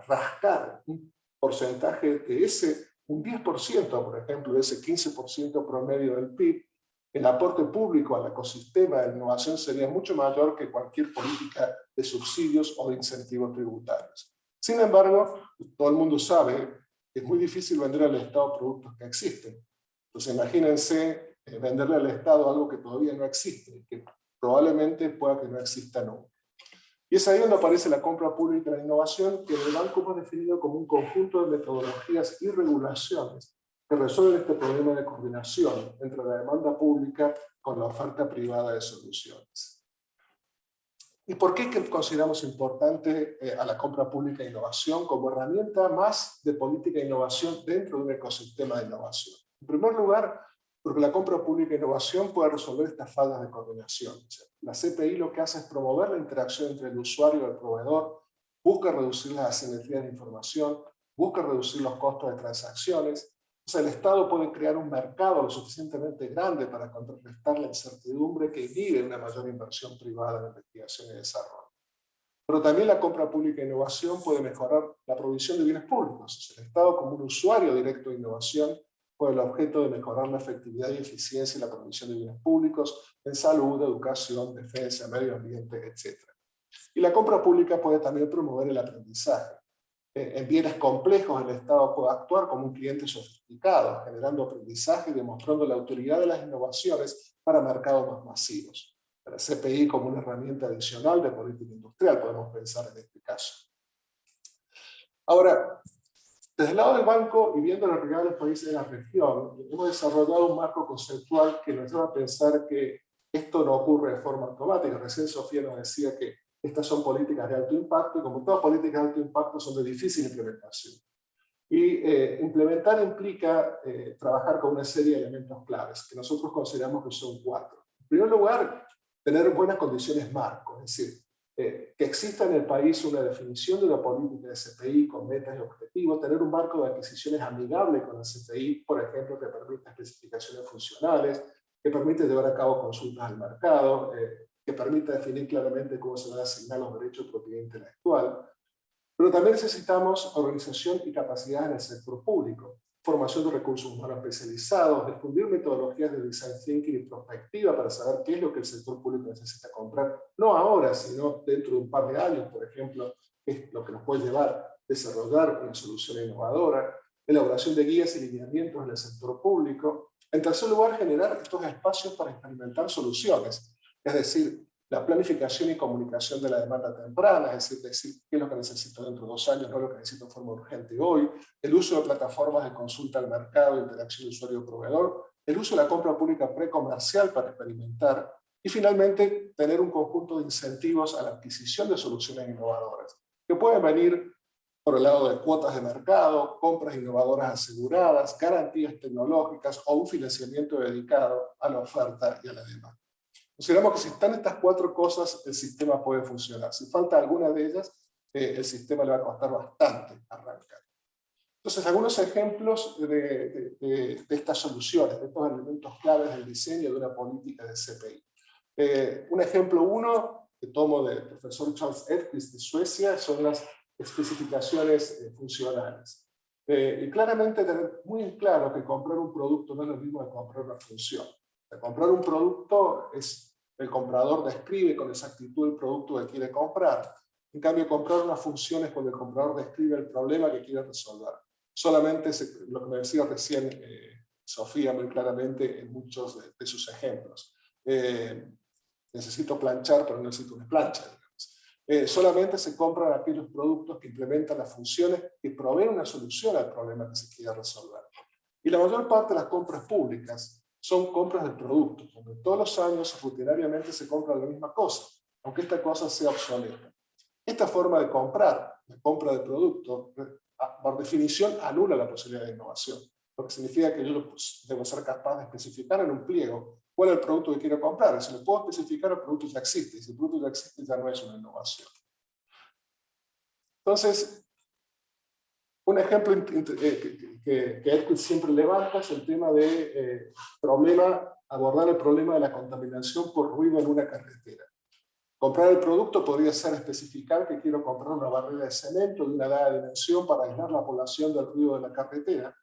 rascar un porcentaje de ese un 10%, por ejemplo, de ese 15% promedio del PIB, el aporte público al ecosistema de innovación sería mucho mayor que cualquier política de subsidios o de incentivos tributarios. Sin embargo, todo el mundo sabe que es muy difícil vender al Estado productos que existen. Entonces imagínense venderle al Estado algo que todavía no existe, que probablemente pueda que no exista nunca. Y es ahí donde aparece la compra pública de innovación, que el banco hemos definido como un conjunto de metodologías y regulaciones que resuelven este problema de coordinación entre la demanda pública con la oferta privada de soluciones. ¿Y por qué es que consideramos importante a la compra pública de innovación como herramienta más de política de innovación dentro de un ecosistema de innovación? En primer lugar, porque la compra pública de innovación puede resolver estas fallas de coordinación. La CPI lo que hace es promover la interacción entre el usuario y el proveedor, busca reducir las asimetrías de información, busca reducir los costos de transacciones. O sea, el Estado puede crear un mercado lo suficientemente grande para contrarrestar la incertidumbre que inhibe una mayor inversión privada en investigación y desarrollo. Pero también la compra pública de innovación puede mejorar la provisión de bienes públicos. O sea, el Estado, como un usuario directo de innovación, con el objeto de mejorar la efectividad y eficiencia en la provisión de bienes públicos en salud, educación, defensa, medio ambiente, etc. Y la compra pública puede también promover el aprendizaje. En bienes complejos, el Estado puede actuar como un cliente sofisticado, generando aprendizaje y demostrando la autoridad de las innovaciones para mercados más masivos. La CPI como una herramienta adicional de política industrial, podemos pensar en este caso. Ahora, desde el lado del banco y viendo la realidad de los países de la región, hemos desarrollado un marco conceptual que nos lleva a pensar que esto no ocurre de forma automática. Recién Sofía nos decía que estas son políticas de alto impacto y como todas políticas de alto impacto son de difícil implementación. Y implementar implica trabajar con una serie de elementos claves que nosotros consideramos que son 4. En primer lugar, tener buenas condiciones marco, es decir, que exista en el país una definición de una política de CPI con metas y objetivos, tener un marco de adquisiciones amigable con la CPI, por ejemplo, que permita especificaciones funcionales, que permite llevar a cabo consultas al mercado, que permita definir claramente cómo se van a asignar los derechos de propiedad intelectual. Pero también necesitamos organización y capacidad en el sector público, formación de recursos humanos especializados, difundir metodologías de design thinking y prospectiva para saber qué es lo que el sector público necesita comprar, no ahora, sino dentro de un par de años, por ejemplo, es lo que nos puede llevar a desarrollar una solución innovadora, elaboración de guías y lineamientos en el sector público. En tercer lugar, generar estos espacios para experimentar soluciones, es decir, la planificación y comunicación de la demanda temprana, es decir, qué es lo que necesito dentro de 2 años, no lo que necesito de forma urgente hoy, el uso de plataformas de consulta al mercado, interacción de usuario-proveedor, el uso de la compra pública precomercial para experimentar, y finalmente tener un conjunto de incentivos a la adquisición de soluciones innovadoras, que pueden venir por el lado de cuotas de mercado, compras innovadoras aseguradas, garantías tecnológicas o un financiamiento dedicado a la oferta y a la demanda. Consideramos que si están estas 4 cosas, el sistema puede funcionar. Si falta alguna de ellas, el sistema le va a costar bastante arrancar. Entonces, algunos ejemplos de estas soluciones, de estos elementos claves del diseño de una política de CPI. Un ejemplo 1, que tomo del profesor Charles Edquist de Suecia, son las especificaciones funcionales. Y claramente tener muy en claro que comprar un producto no es lo mismo que comprar una función. Comprar un producto es el comprador describe con exactitud el producto que quiere comprar. En cambio, comprar una función es cuando el comprador describe el problema que quiere resolver. Solamente lo que me decía recién Sofía muy claramente en muchos de sus ejemplos. Necesito planchar, pero no necesito una plancha. Solamente se compran aquellos productos que implementan las funciones que proveen una solución al problema que se quiere resolver. Y la mayor parte de las compras públicas son compras de productos, donde todos los años rutinariamente se compra la misma cosa, aunque esta cosa sea obsoleta. Esta forma de comprar, la compra de productos, por definición anula la posibilidad de innovación, lo que significa que yo debo ser capaz de especificar en un pliego cuál es el producto que quiero comprar. Si lo puedo especificar, el producto ya existe, y si el producto ya existe, ya no es una innovación. Entonces, un ejemplo que Edquist siempre levanta es el tema de abordar el problema de la contaminación por ruido en una carretera. Comprar el producto podría ser especificar que quiero comprar una barrera de cemento de una dada dimensión para aislar la población del ruido de la carretera.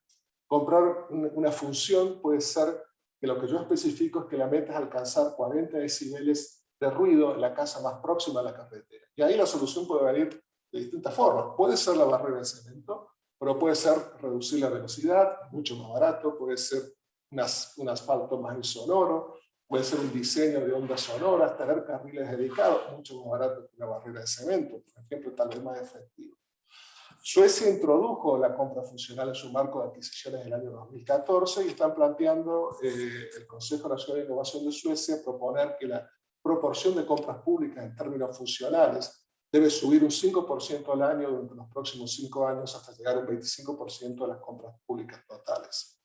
Comprar una función puede ser que lo que yo especifico es que la meta es alcanzar 40 decibeles de ruido en la casa más próxima a la carretera. Y ahí la solución puede venir de distintas formas. Puede ser la barrera de cemento, pero puede ser reducir la velocidad, mucho más barato, puede ser un asfalto más insonoro, puede ser un diseño de ondas sonoras, tener carriles dedicados, mucho más barato que una barrera de cemento, por ejemplo, tal vez más efectivo. Suecia introdujo la compra funcional en su marco de adquisiciones en el año 2014 y están planteando el Consejo Nacional de Innovación de Suecia proponer que la proporción de compras públicas en términos funcionales debe subir un 5% al año durante los próximos 5 años hasta llegar a un 25% de las compras públicas totales.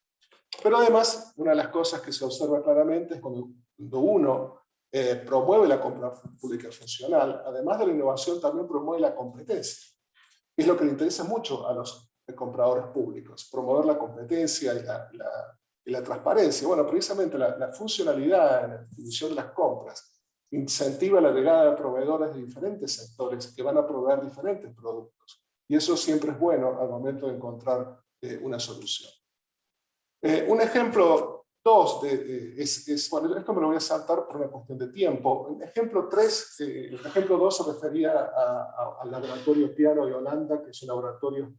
Pero además, una de las cosas que se observa claramente es cuando uno promueve la compra pública funcional, además de la innovación, también promueve la competencia. Es lo que le interesa mucho a los compradores públicos, promover la competencia y la transparencia. Bueno, precisamente la funcionalidad en la definición de las compras incentiva la llegada de proveedores de diferentes sectores que van a proveer diferentes productos. Y eso siempre es bueno al momento de encontrar una solución. Un ejemplo 2, bueno, esto me lo voy a saltar por una cuestión de tiempo. El ejemplo 3, el ejemplo 2 se refería al laboratorio Piano de Holanda, que es un laboratorio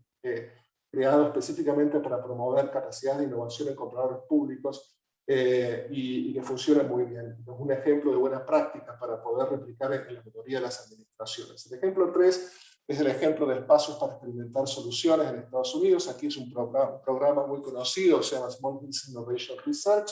creado específicamente para promover capacidades de innovación en compradores públicos y que funciona muy bien. Es un ejemplo de buena práctica para poder replicar en la mayoría de las administraciones. El ejemplo 3 es el ejemplo de espacios para experimentar soluciones en Estados Unidos. Aquí es un programa muy conocido, se llama Small Business Innovation Research,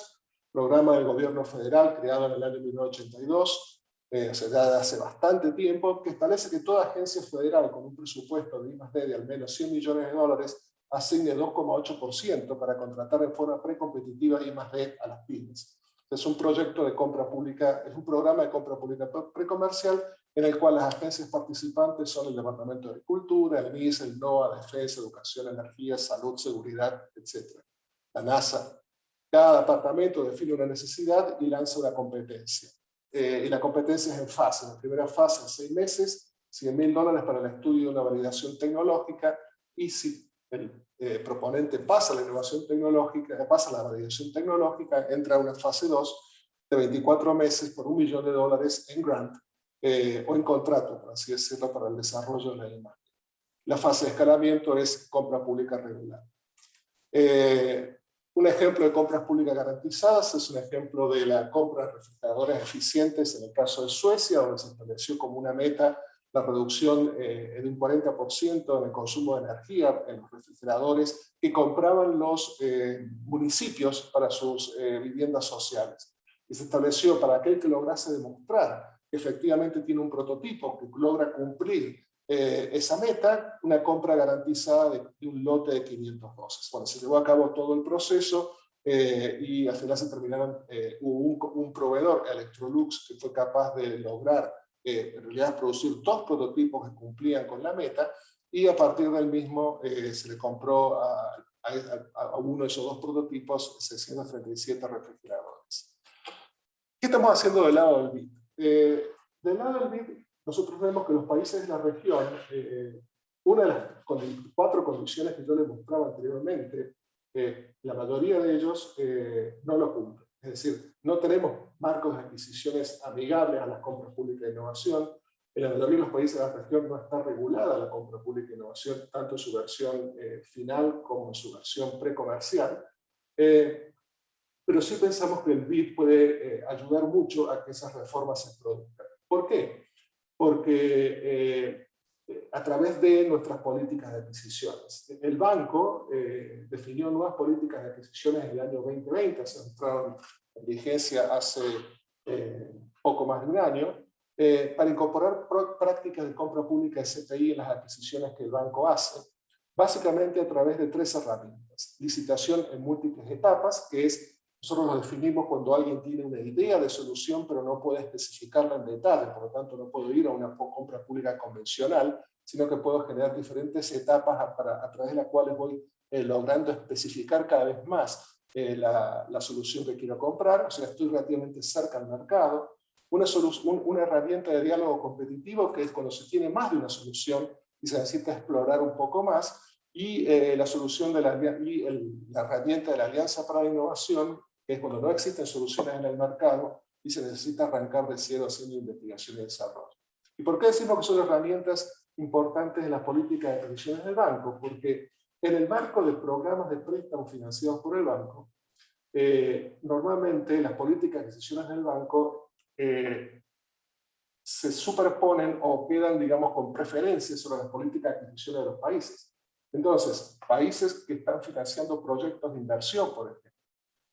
programa del gobierno federal creado en el año 1982, o sea, ya hace bastante tiempo, que establece que toda agencia federal con un presupuesto de I+D de al menos $100 millones asigne 2,8% para contratar en forma precompetitiva I+D a las pymes. Es un proyecto de compra pública, es un programa de compra pública precomercial en el cual las agencias participantes son el Departamento de Agricultura, el MIS, el NOAA, Defensa, Educación, Energía, Salud, Seguridad, etc. La NASA. Cada departamento define una necesidad y lanza una competencia. Y la competencia es en fase. La primera fase en 6 meses, $100.000 para el estudio de una validación tecnológica, y si el proponente pasa la innovación tecnológica, pasa la validación tecnológica, entra a una fase 2 de 24 meses por $1 millón en grant, o en contrato, por así decirlo, para el desarrollo de la imagen. La fase de escalamiento es compra pública regular. Un ejemplo de compras públicas garantizadas es un ejemplo de la compra de refrigeradores eficientes en el caso de Suecia, donde se estableció como una meta la reducción de un 40% en el consumo de energía en los refrigeradores que compraban los municipios para sus viviendas sociales. Y se estableció para aquel que lograse demostrar que efectivamente tiene un prototipo que logra cumplir esa meta, una compra garantizada de un lote de 500 dosis. Bueno, se llevó a cabo todo el proceso y al final se terminaron, hubo un proveedor, Electrolux, que fue capaz de lograr en realidad producir 2 prototipos que cumplían con la meta, y a partir del mismo se le compró a uno de esos 2 prototipos 637 refrigeradores. ¿Qué estamos haciendo del lado del BID? Del lado del BID, nosotros vemos que los países de la región, una de las 4 condiciones que yo les mostraba anteriormente, la mayoría de ellos no lo cumplen. Es decir, no tenemos marcos de adquisiciones amigables a las compras públicas de innovación. En la mayoría de los países de la región no está regulada la compra pública de innovación, tanto en su versión final como en su versión precomercial. Pero sí pensamos que el BID puede ayudar mucho a que esas reformas se produzcan. ¿Por qué? Porque a través de nuestras políticas de adquisiciones. El banco definió nuevas políticas de adquisiciones en el año 2020, se entraron en vigencia hace poco más de un año, para incorporar prácticas de compra pública de CPI en las adquisiciones que el banco hace, básicamente a través de 3 herramientas. Licitación en múltiples etapas, que es, nosotros lo definimos cuando alguien tiene una idea de solución pero no puede especificarla en detalle, por lo tanto no puedo ir a una compra pública convencional, sino que puedo generar diferentes etapas a través de las cuales voy logrando especificar cada vez más la solución que quiero comprar, o sea, estoy relativamente cerca al mercado. Una herramienta de diálogo competitivo, que es cuando se tiene más de una solución y se necesita explorar un poco más, y la solución de la herramienta de la Alianza para la Innovación, que es cuando no existen soluciones en el mercado y se necesita arrancar de cero haciendo investigación y desarrollo. ¿Y por qué decimos que son herramientas importantes en las políticas de previsiones del banco? Porque en el marco de programas de préstamos financiados por el banco, normalmente las políticas de decisiones del banco se superponen o quedan, digamos, con preferencias sobre las políticas de adquisición de los países. Entonces, países que están financiando proyectos de inversión, por ejemplo,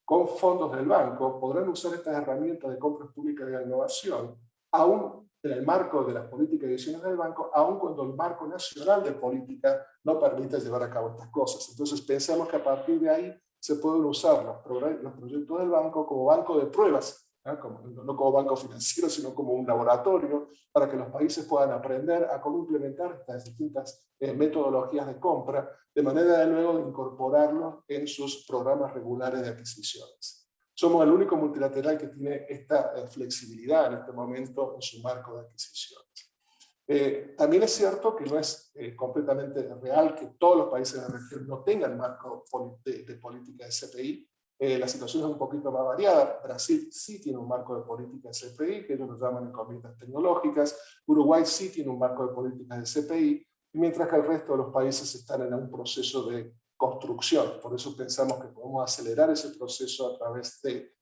con fondos del banco, podrán usar estas herramientas de compras públicas de innovación, aún en el marco de las políticas de decisiones del banco, aún cuando el marco nacional de política no permite llevar a cabo estas cosas. Entonces, pensamos que a partir de ahí se pueden usar los proyectos del banco como banco de pruebas, no como banco financiero, sino como un laboratorio, para que los países puedan aprender a cómo implementar estas distintas metodologías de compra, de manera de luego incorporarlo en sus programas regulares de adquisiciones. Somos el único multilateral que tiene esta flexibilidad en este momento en su marco de adquisiciones. También es cierto que no es completamente real que todos los países de la región no tengan marco de política de CPI. La situación es un poquito más variada. Brasil sí tiene un marco de política de CPI, que ellos lo llaman encomiendas tecnológicas. Uruguay sí tiene un marco de política de CPI, mientras que el resto de los países están en un proceso de construcción. Por eso pensamos que podemos acelerar ese proceso a través de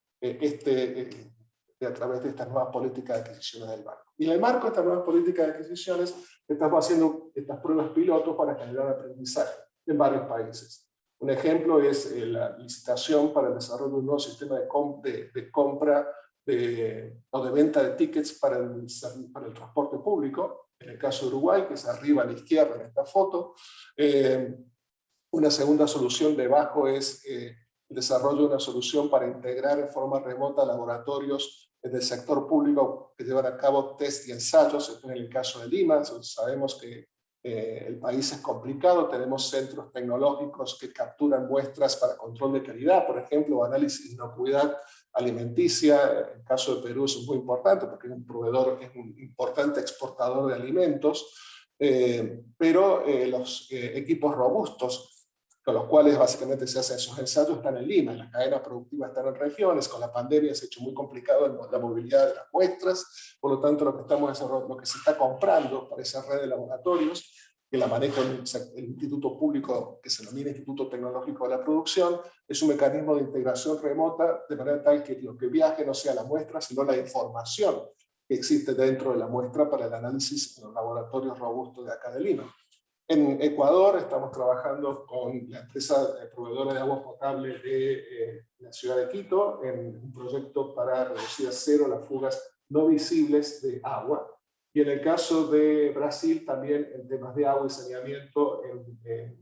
estas nuevas políticas de adquisiciones del banco. Y en el marco de estas nuevas políticas de adquisiciones, estamos haciendo estas pruebas pilotos para generar aprendizaje en varios países. Un ejemplo es la licitación para el desarrollo de un nuevo sistema de compra o de venta de tickets para el transporte público, en el caso de Uruguay, que es arriba a la izquierda en esta foto. Una segunda solución debajo es el desarrollo de una solución para integrar en forma remota laboratorios del sector público que llevan a cabo test y ensayos. Esto es en el caso de Lima. Sabemos que el país es complicado, tenemos centros tecnológicos que capturan muestras para control de calidad, por ejemplo, análisis de inocuidad alimenticia. En el caso de Perú es muy importante porque es un importante exportador de alimentos, pero los equipos robustos con los cuales básicamente se hacen esos ensayos están en Lima, las cadenas productivas están en regiones. Con la pandemia se ha hecho muy complicado la movilidad de las muestras, por lo tanto lo que se está comprando para esa red de laboratorios, que la maneja el instituto público que se denomina Instituto Tecnológico de la Producción, es un mecanismo de integración remota, de manera tal que lo que viaje no sea la muestra, sino la información que existe dentro de la muestra para el análisis en los laboratorios robustos de acá de Lima. En Ecuador estamos trabajando con la empresa proveedora de agua potable de la ciudad de Quito en un proyecto para reducir a cero las fugas no visibles de agua. Y en el caso de Brasil también en temas de agua y saneamiento en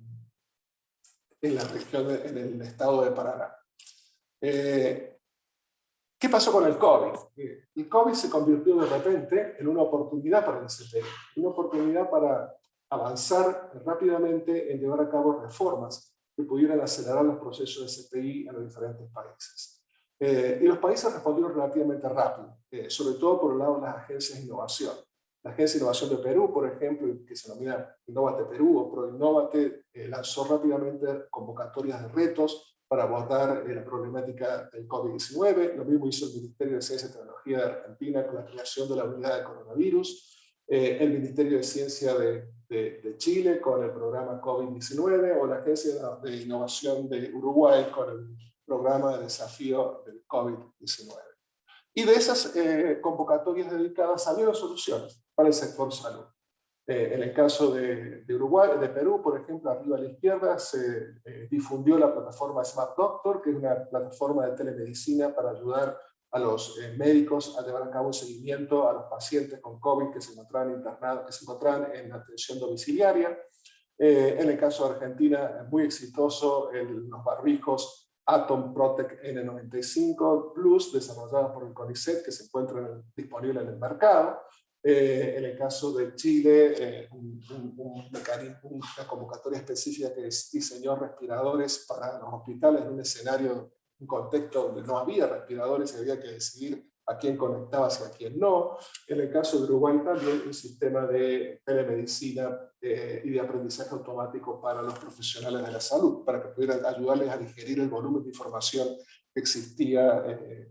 la región, en el estado de Paraná. ¿Qué pasó con el COVID? El COVID se convirtió de repente en una oportunidad para el CPI, una oportunidad para avanzar rápidamente en llevar a cabo reformas que pudieran acelerar los procesos de CPI en los diferentes países. Y los países respondieron relativamente rápido, sobre todo por el lado de las agencias de innovación. La Agencia de Innovación de Perú, por ejemplo, que se denomina Innovate Perú o ProInnovate, lanzó rápidamente convocatorias de retos para abordar la problemática del COVID-19. Lo mismo hizo el Ministerio de Ciencia y Tecnología de Argentina con la creación de la unidad de coronavirus, el Ministerio de Ciencia de Chile con el programa COVID-19 o la Agencia de Innovación de Uruguay con el programa de desafío del COVID-19. Y de esas convocatorias dedicadas salieron soluciones para el sector salud. En el caso de Uruguay, de Perú, por ejemplo, arriba a la izquierda se difundió la plataforma Smart Doctor, que es una plataforma de telemedicina para ayudar a los médicos a llevar a cabo un seguimiento a los pacientes con COVID que se encontraban internados, que se encontraban en atención domiciliaria. En el caso de Argentina, muy exitoso los barbijos Atom Protect N95 Plus, desarrollada por el CONICET, que se encuentra disponible en el mercado. En el caso de Chile, una convocatoria específica que diseñó respiradores para los hospitales en un escenario, un contexto donde no había respiradores y había que decidir a quién conectabas y a quién no. En el caso de Uruguay también un sistema de telemedicina y de aprendizaje automático para los profesionales de la salud, para que pudieran ayudarles a digerir el volumen de información que existía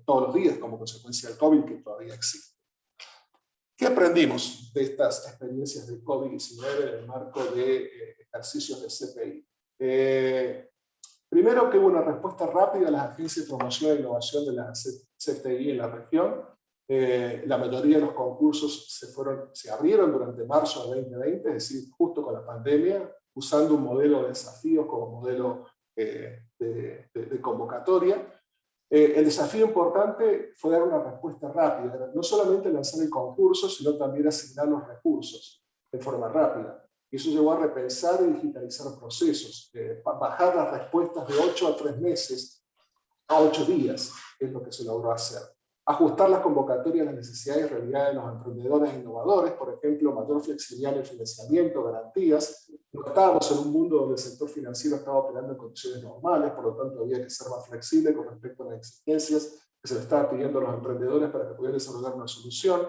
todos los días como consecuencia del COVID, que todavía existe. ¿Qué aprendimos de estas experiencias del COVID-19 en el marco de ejercicios de CPI? Primero, que hubo una respuesta rápida a las agencias de promoción e innovación de la CPI en la región. La mayoría de los concursos se abrieron durante marzo de 2020, es decir, justo con la pandemia, usando un modelo de desafíos como modelo de convocatoria. El desafío importante fue dar una respuesta rápida, no solamente lanzar el concurso, sino también asignar los recursos de forma rápida. Y eso llevó a repensar y digitalizar procesos, bajar las respuestas de 8 a 3 meses a 8 días, es lo que se logró hacer. Ajustar las convocatorias a las necesidades y realidades de los emprendedores e innovadores, por ejemplo, mayor flexibilidad en el financiamiento, garantías. No estábamos en un mundo donde el sector financiero estaba operando en condiciones normales, por lo tanto había que ser más flexible con respecto a las exigencias que se le estaba pidiendo a los emprendedores para que pudieran desarrollar una solución.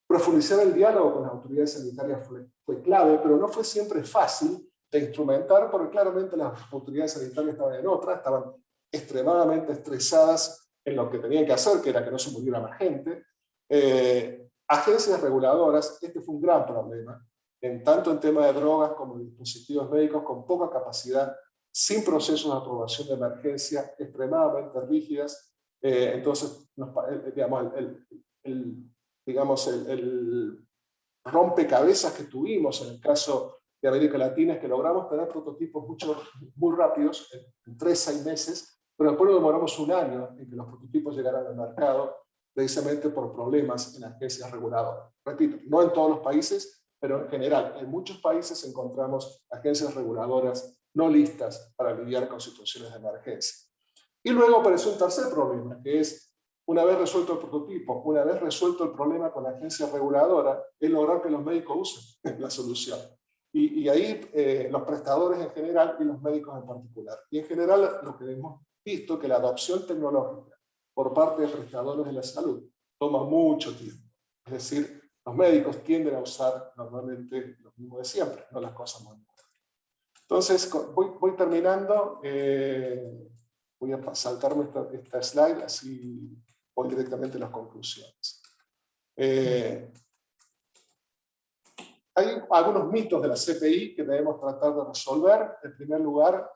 Profundizar el diálogo con las autoridades sanitarias fue clave, pero no fue siempre fácil de instrumentar, porque claramente las autoridades sanitarias estaban en otra, estaban extremadamente estresadas en lo que tenían que hacer, que era que no se muriera más gente. Agencias reguladoras, este fue un gran problema, tanto en tema de drogas como de dispositivos médicos, con poca capacidad, sin procesos de aprobación de emergencia, extremadamente rígidas. Entonces, digamos, el rompecabezas que tuvimos en el caso de América Latina es que logramos tener prototipos muy rápidos, en 3-6 meses, pero después nos demoramos un año en que los prototipos llegaran al mercado, precisamente por problemas en agencias reguladoras. Repito, no en todos los países, pero en general, en muchos países encontramos agencias reguladoras no listas para lidiar con situaciones de emergencia. Y luego apareció un tercer problema, que es, una vez resuelto el prototipo, una vez resuelto el problema con la agencia reguladora, es lograr que los médicos usen la solución. Y ahí los prestadores en general y los médicos en particular. Y en general lo que hemos visto que la adopción tecnológica por parte de prestadores de la salud toma mucho tiempo. Es decir, los médicos tienden a usar normalmente lo mismo de siempre, no las cosas muy nuevas. Entonces, voy terminando. Voy a saltarme esta slide, así voy directamente a las conclusiones. Hay algunos mitos de la CPI que debemos tratar de resolver. En primer lugar,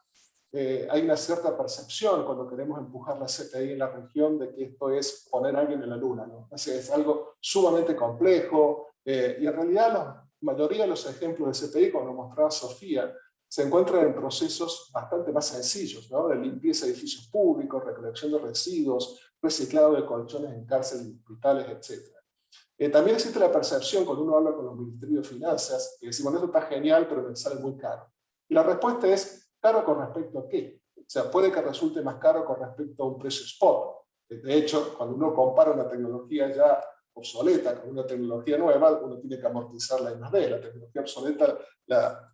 hay una cierta percepción cuando queremos empujar la CPI en la región de que esto es poner a alguien en la luna, ¿no? Es algo sumamente complejo y en realidad la mayoría de los ejemplos de CPI, como mostraba Sofía, se encuentran en procesos bastante más sencillos, ¿no? De limpieza de edificios públicos, recolección de residuos, reciclado de colchones en cárceles y hospitales, etc. También existe la percepción cuando uno habla con los ministerios de finanzas, que decimos, esto está genial, pero me sale muy caro. Y la respuesta es, ¿caro con respecto a qué? O sea, puede que resulte más caro con respecto a un precio spot. De hecho, cuando uno compara una tecnología ya obsoleta con una tecnología nueva, uno tiene que amortizar la I+D. La tecnología obsoleta, la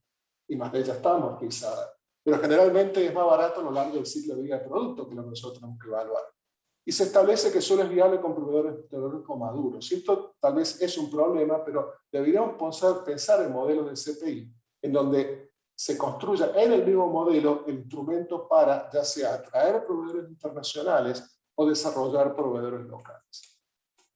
I+D ya está amortizada. Pero generalmente es más barato a lo largo del ciclo de vida del producto que lo que nosotros tenemos que evaluar. Y se establece que solo es viable con proveedores tecnológicos maduros. Y esto tal vez es un problema, pero deberíamos pensar en modelos de CPI, en donde se construya en el mismo modelo el instrumento para ya sea atraer proveedores internacionales o desarrollar proveedores locales.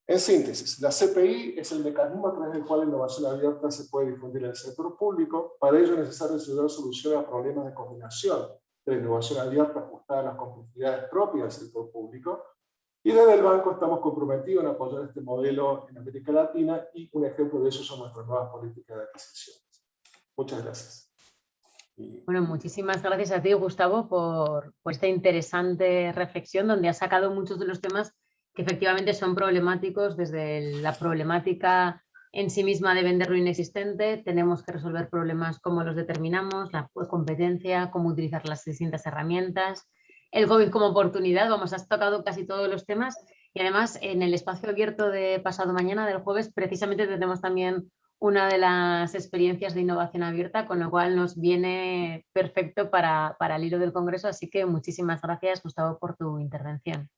En síntesis, la CPI es el mecanismo a través del cual la innovación abierta se puede difundir en el sector público. Para ello es necesario desarrollar soluciones a problemas de coordinación de la innovación abierta ajustada a las complejidades propias del sector público. Y desde el banco estamos comprometidos en apoyar este modelo en América Latina y un ejemplo de eso son nuestras nuevas políticas de adquisiciones. Muchas gracias. Bueno, muchísimas gracias a ti, Gustavo, por esta interesante reflexión donde has sacado muchos de los temas que efectivamente son problemáticos, desde la problemática en sí misma de vender lo inexistente, tenemos que resolver problemas cómo los determinamos, la competencia, cómo utilizar las distintas herramientas, el COVID como oportunidad, vamos, has tocado casi todos los temas y además en el espacio abierto de pasado mañana, del jueves, precisamente tenemos también una de las experiencias de innovación abierta, con lo cual nos viene perfecto para el hilo del Congreso, así que muchísimas gracias, Gustavo, por tu intervención.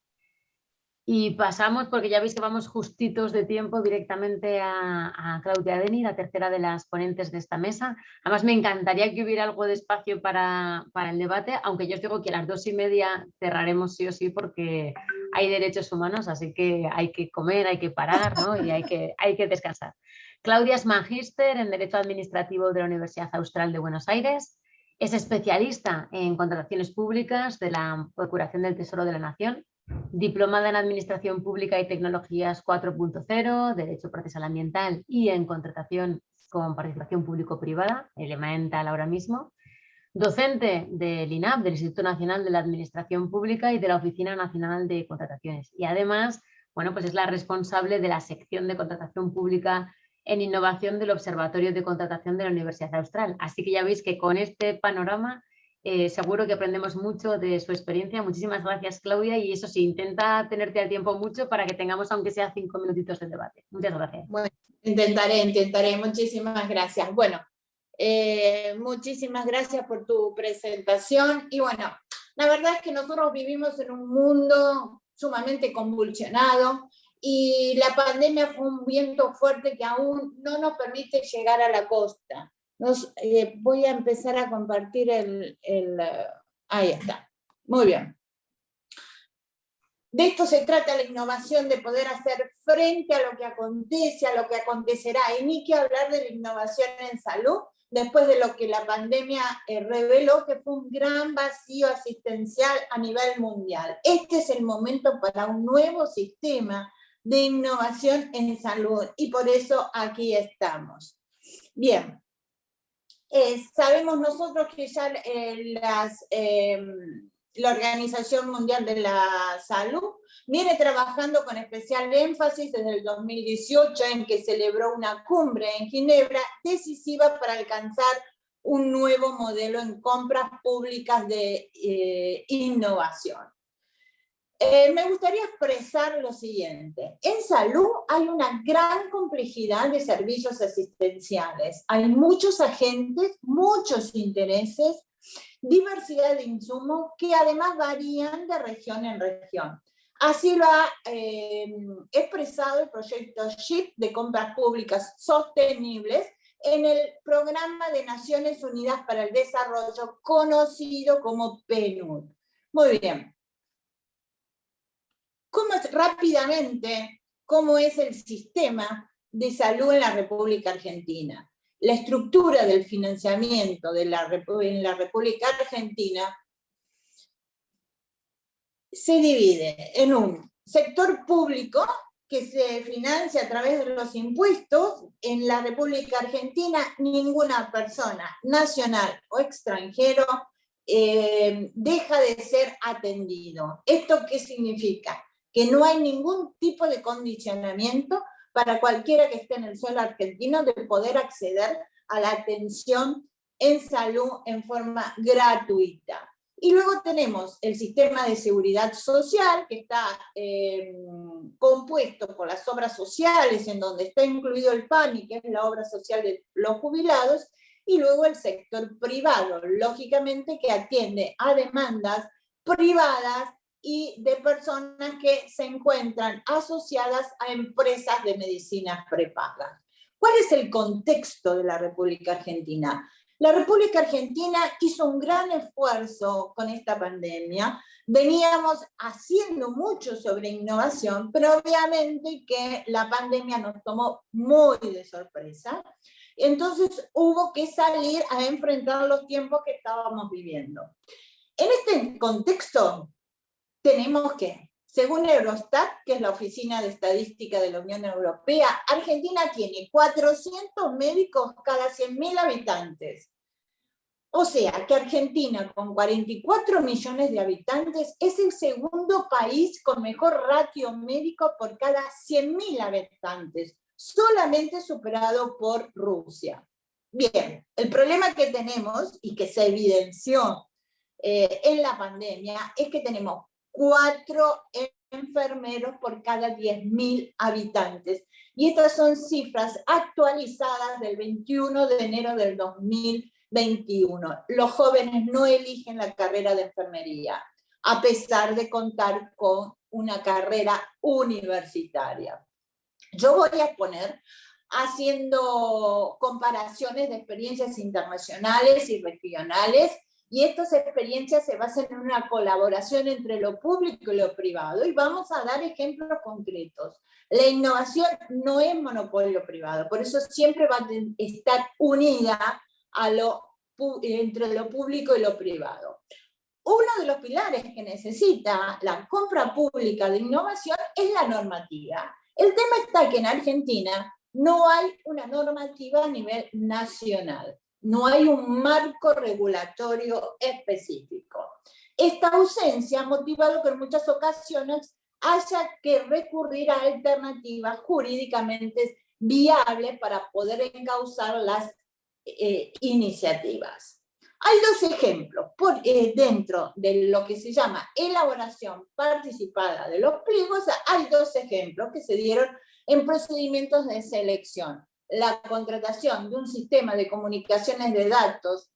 Y pasamos, porque ya veis que vamos justitos de tiempo, directamente a Claudia Deni, la tercera de las ponentes de esta mesa. Además, me encantaría que hubiera algo de espacio para el debate, aunque yo os digo que a las 2:30 cerraremos sí o sí, porque hay derechos humanos, así que hay que comer, hay que parar, ¿no? Y hay que descansar. Claudia es magíster en Derecho Administrativo de la Universidad Austral de Buenos Aires. Es especialista en contrataciones públicas de la Procuración del Tesoro de la Nación. Diplomada en Administración Pública y Tecnologías 4.0, Derecho Procesal Ambiental y en Contratación con Participación Público-Privada, elemental ahora mismo. Docente del INAP, del Instituto Nacional de la Administración Pública y de la Oficina Nacional de Contrataciones. Y además, bueno, pues es la responsable de la sección de Contratación Pública en Innovación del Observatorio de Contratación de la Universidad Austral. Así que ya veis que con este panorama seguro que aprendemos mucho de su experiencia. Muchísimas gracias, Claudia, y eso sí, intenta tenerte al tiempo mucho para que tengamos aunque sea 5 minutitos de debate. Muchas gracias. Bueno, intentaré. Muchísimas gracias. Bueno, muchísimas gracias por tu presentación. Y bueno, la verdad es que nosotros vivimos en un mundo sumamente convulsionado y la pandemia fue un viento fuerte que aún no nos permite llegar a la costa. Voy a empezar a compartir ahí está. Muy bien. De esto se trata la innovación, de poder hacer frente a lo que acontece, a lo que acontecerá. Y ni que hablar de la innovación en salud, después de lo que la pandemia reveló, que fue un gran vacío asistencial a nivel mundial. Este es el momento para un nuevo sistema de innovación en salud, y por eso aquí estamos. Bien. Sabemos nosotros que ya la Organización Mundial de la Salud viene trabajando con especial énfasis desde el 2018, en que celebró una cumbre en Ginebra decisiva para alcanzar un nuevo modelo en compras públicas de innovación. Me gustaría expresar lo siguiente. En salud hay una gran complejidad de servicios asistenciales. Hay muchos agentes, muchos intereses, diversidad de insumos que además varían de región en región. Así lo ha expresado el proyecto SHIP de compras públicas sostenibles en el Programa de Naciones Unidas para el Desarrollo, conocido como PNUD. Muy bien. Rápidamente, ¿cómo es el sistema de salud en la República Argentina? La estructura del financiamiento en la República Argentina se divide en un sector público que se financia a través de los impuestos. En la República Argentina ninguna persona nacional o extranjero deja de ser atendido. ¿Esto qué significa? Que no hay ningún tipo de condicionamiento para cualquiera que esté en el suelo argentino de poder acceder a la atención en salud en forma gratuita. Y luego tenemos el sistema de seguridad social, que está compuesto por las obras sociales, en donde está incluido el PAMI, que es la obra social de los jubilados, y luego el sector privado, lógicamente, que atiende a demandas privadas y de personas que se encuentran asociadas a empresas de medicinas prepagas. ¿Cuál es el contexto de la República Argentina? La República Argentina hizo un gran esfuerzo con esta pandemia. Veníamos haciendo mucho sobre innovación, pero obviamente que la pandemia nos tomó muy de sorpresa. Entonces hubo que salir a enfrentar los tiempos que estábamos viviendo. En este contexto tenemos que, según Eurostat, que es la Oficina de Estadística de la Unión Europea, Argentina tiene 400 médicos cada 100.000 habitantes. O sea, que Argentina, con 44 millones de habitantes, es el segundo país con mejor ratio médico por cada 100.000 habitantes, solamente superado por Rusia. Bien, el problema que tenemos, y que se evidenció en la pandemia, es que tenemos 4 enfermeros por cada 10.000 habitantes. Y estas son cifras actualizadas del 21 de enero del 2021. Los jóvenes no eligen la carrera de enfermería, a pesar de contar con una carrera universitaria. Yo voy a exponer haciendo comparaciones de experiencias internacionales y regionales, y estas experiencias se basan en una colaboración entre lo público y lo privado, y vamos a dar ejemplos concretos. La innovación no es monopolio privado, por eso siempre va a estar unida entre lo público y lo privado. Uno de los pilares que necesita la compra pública de innovación es la normativa. El tema está que en Argentina no hay una normativa a nivel nacional, no hay un marco regulatorio específico. Esta ausencia ha motivado que en muchas ocasiones haya que recurrir a alternativas jurídicamente viables para poder encauzar las iniciativas. Hay dos ejemplos dentro de lo que se llama elaboración participada de los pliegos. Hay dos ejemplos que se dieron en procedimientos de selección: la contratación de un sistema de comunicaciones de datos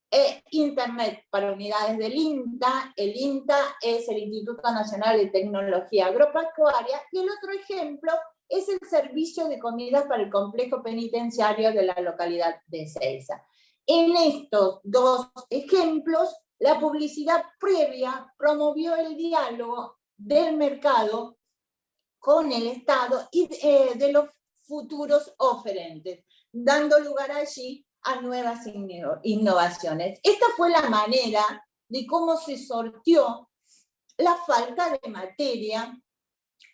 e Internet para unidades del INTA. El INTA es el Instituto Nacional de Tecnología Agropecuaria, y el otro ejemplo es el servicio de comidas para el complejo penitenciario de la localidad de Ezeiza. En estos dos ejemplos, la publicidad previa promovió el diálogo del mercado con el Estado y de los futuros oferentes, dando lugar allí a nuevas innovaciones. Esta fue la manera de cómo se sorteó la falta de materia,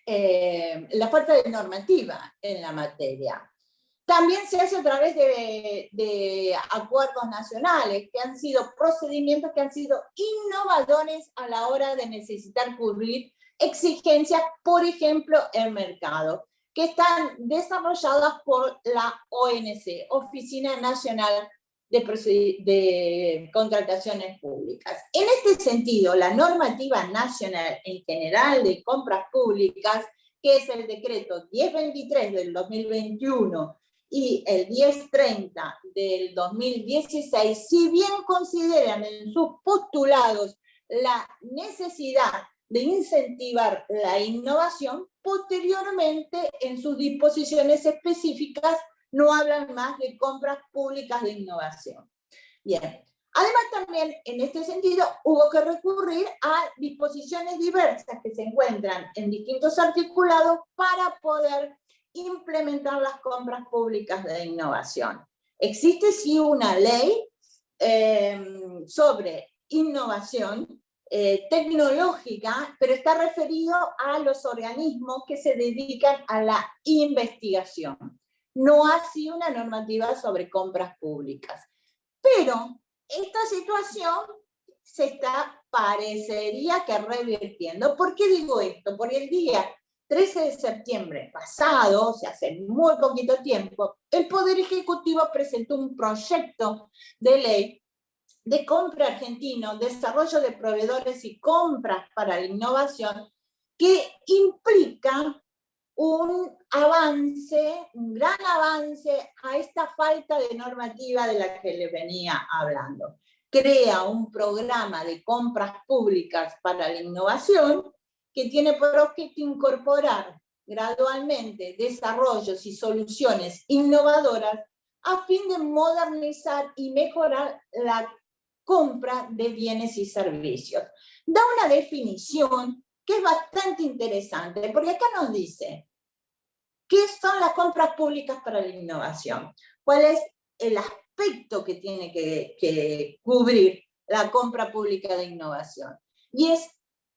la falta de normativa en la materia. También se hace a través de acuerdos nacionales, que han sido procedimientos que han sido innovadores a la hora de necesitar cubrir exigencias, por ejemplo, en mercado, que están desarrolladas por la ONC, Oficina Nacional de Contrataciones Públicas. En este sentido, la normativa nacional en general de compras públicas, que es el decreto 1023 del 2021 y el 1030 del 2016, si bien consideran en sus postulados la necesidad de incentivar la innovación, posteriormente en sus disposiciones específicas no hablan más de compras públicas de innovación. Bien. Además, también en este sentido hubo que recurrir a disposiciones diversas que se encuentran en distintos articulados para poder implementar las compras públicas de innovación. Existe sí una ley sobre innovación tecnológica, pero está referido a los organismos que se dedican a la investigación. No ha sido una normativa sobre compras públicas. Pero esta situación parecería que revirtiendo. ¿Por qué digo esto? Porque el día 13 de septiembre pasado, o sea, hace muy poquito tiempo, el Poder Ejecutivo presentó un proyecto de ley de compra argentino, desarrollo de proveedores y compras para la innovación, que implica un avance, un gran avance a esta falta de normativa de la que le venía hablando. Crea un programa de compras públicas para la innovación que tiene por objeto incorporar gradualmente desarrollos y soluciones innovadoras a fin de modernizar y mejorar la compra de bienes y servicios. Da una definición que es bastante interesante, porque acá nos dice qué son las compras públicas para la innovación, cuál es el aspecto que tiene que cubrir la compra pública de innovación. Y es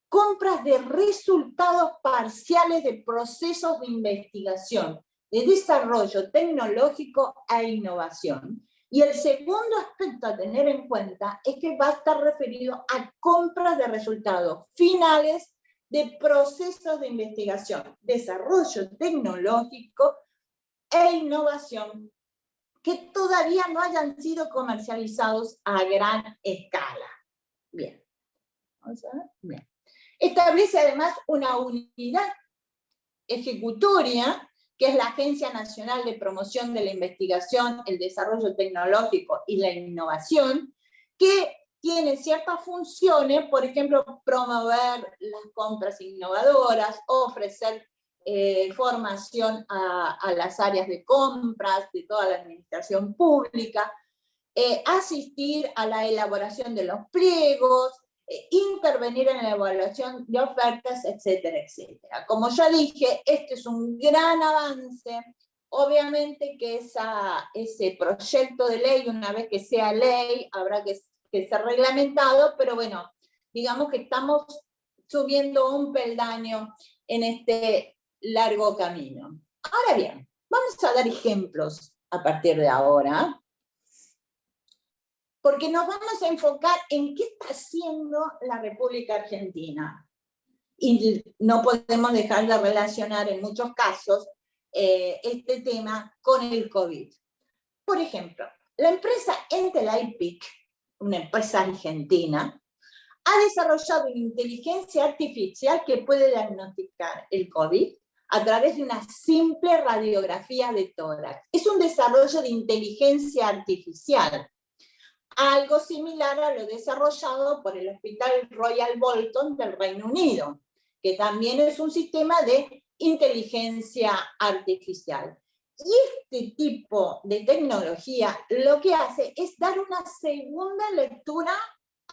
compras de resultados parciales de procesos de investigación, de desarrollo tecnológico e innovación. Y el segundo aspecto a tener en cuenta es que va a estar referido a compras de resultados finales de procesos de investigación, desarrollo tecnológico e innovación que todavía no hayan sido comercializados a gran escala. Bien. Vamos a ver. Bien. Establece además una unidad ejecutoria, que es la Agencia Nacional de Promoción de la Investigación, el Desarrollo Tecnológico y la Innovación, que tiene ciertas funciones, por ejemplo, promover las compras innovadoras, ofrecer formación a las áreas de compras de toda la administración pública, asistir a la elaboración de los pliegos, intervenir en la evaluación de ofertas, etcétera, etcétera. Como ya dije, este es un gran avance. Obviamente que ese proyecto de ley, una vez que sea ley, habrá que ser reglamentado, pero bueno, digamos que estamos subiendo un peldaño en este largo camino. Ahora bien, vamos a dar ejemplos a partir de ahora, porque nos vamos a enfocar en qué está haciendo la República Argentina. Y no podemos dejar de relacionar en muchos casos este tema con el COVID. Por ejemplo, la empresa Entel IPIC, una empresa argentina, ha desarrollado una inteligencia artificial que puede diagnosticar el COVID a través de una simple radiografía de tórax. Es un desarrollo de inteligencia artificial, algo similar a lo desarrollado por el Hospital Royal Bolton del Reino Unido, que también es un sistema de inteligencia artificial. Y este tipo de tecnología lo que hace es dar una segunda lectura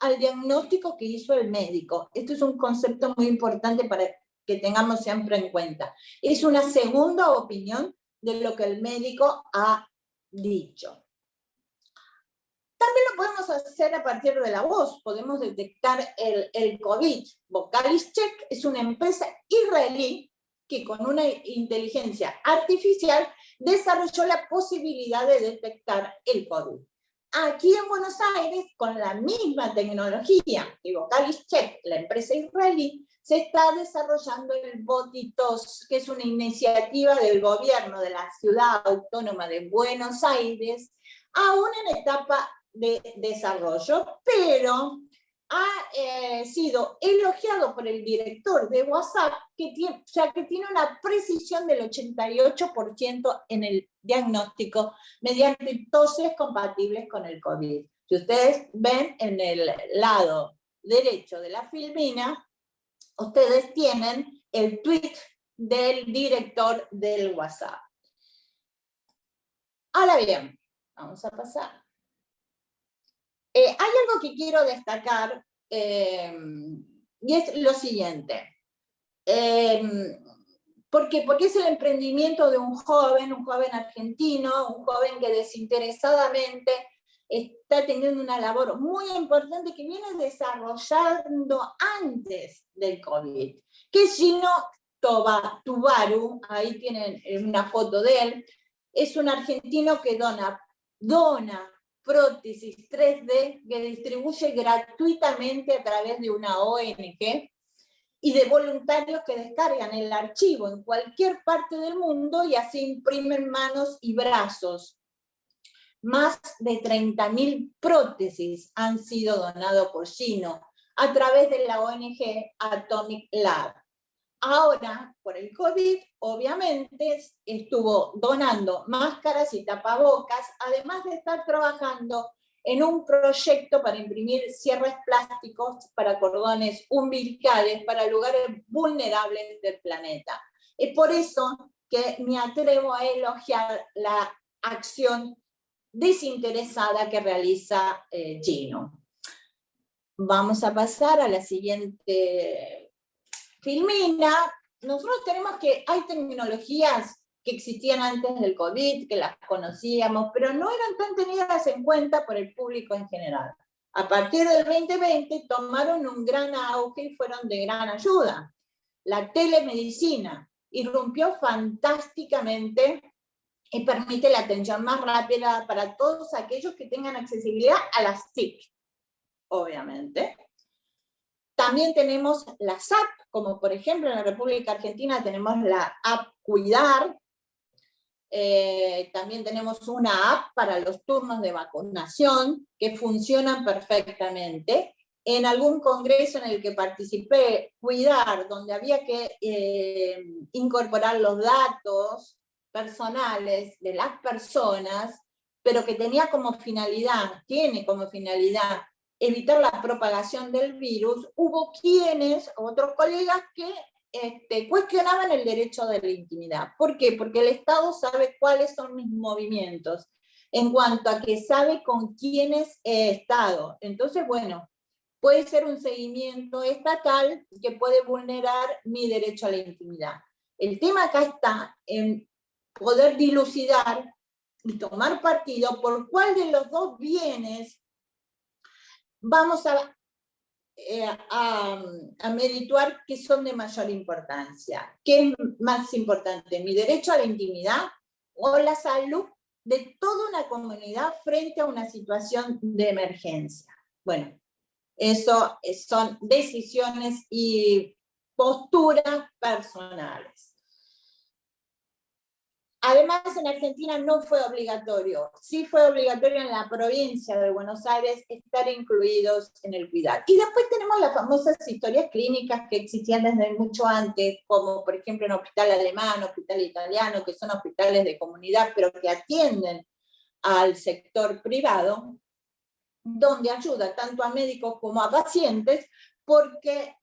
al diagnóstico que hizo el médico. Esto es un concepto muy importante para que tengamos siempre en cuenta. Es una segunda opinión de lo que el médico ha dicho. También lo podemos hacer a partir de la voz. Podemos detectar el COVID. VocalisCheck es una empresa israelí que con una inteligencia artificial desarrolló la posibilidad de detectar el COVID. Aquí en Buenos Aires, con la misma tecnología que VocalisCheck, la empresa israelí, se está desarrollando el Botitos, que es una iniciativa del gobierno de la Ciudad Autónoma de Buenos Aires, aún en etapa de desarrollo, pero ha sido elogiado por el director de WhatsApp, que tiene una precisión del 88% en el diagnóstico mediante toses compatibles con el COVID. Si ustedes ven en el lado derecho de la filmina, ustedes tienen el tweet del director del WhatsApp. Ahora bien, vamos a pasar. Hay algo que quiero destacar, y es lo siguiente. Porque es el emprendimiento de un joven argentino, un joven que desinteresadamente está teniendo una labor muy importante que viene desarrollando antes del COVID, que es Gino Tubaru, ahí tienen una foto de él, es un argentino que dona prótesis 3D que distribuye gratuitamente a través de una ONG y de voluntarios que descargan el archivo en cualquier parte del mundo y así imprimen manos y brazos. Más de 30.000 prótesis han sido donadas por Gino a través de la ONG Atomic Lab. Ahora, por el COVID, obviamente, estuvo donando máscaras y tapabocas, además de estar trabajando en un proyecto para imprimir cierres plásticos para cordones umbilicales para lugares vulnerables del planeta. Es por eso que me atrevo a elogiar la acción desinteresada que realiza Gino. Vamos a pasar a la siguiente filmina. Nosotros tenemos que hay tecnologías que existían antes del COVID, que las conocíamos, pero no eran tan tenidas en cuenta por el público en general. A partir del 2020 tomaron un gran auge y fueron de gran ayuda. La telemedicina irrumpió fantásticamente y permite la atención más rápida para todos aquellos que tengan accesibilidad a las TIC, obviamente. También tenemos las app, como por ejemplo en la República Argentina tenemos la app Cuidar. También tenemos una app para los turnos de vacunación que funcionan perfectamente. En algún congreso en el que participé, Cuidar, donde había que incorporar los datos personales de las personas, pero que tenía como finalidad, tiene como finalidad evitar la propagación del virus, hubo otros colegas que cuestionaban el derecho de la intimidad. ¿Por qué? Porque el Estado sabe cuáles son mis movimientos, en cuanto a que sabe con quiénes he estado. Entonces, bueno, puede ser un seguimiento estatal que puede vulnerar mi derecho a la intimidad. El tema acá está en poder dilucidar y tomar partido por cuál de los dos bienes vamos a merituar que son de mayor importancia. ¿Qué es más importante? ¿Mi derecho a la intimidad o la salud de toda una comunidad frente a una situación de emergencia? Bueno, eso son decisiones y posturas personales. Además, en Argentina no fue obligatorio. Sí fue obligatorio en la provincia de Buenos Aires estar incluidos en el cuidado. Y después tenemos las famosas historias clínicas que existían desde mucho antes, como por ejemplo en hospital alemán, hospital italiano, que son hospitales de comunidad, pero que atienden al sector privado, donde ayuda tanto a médicos como a pacientes, porque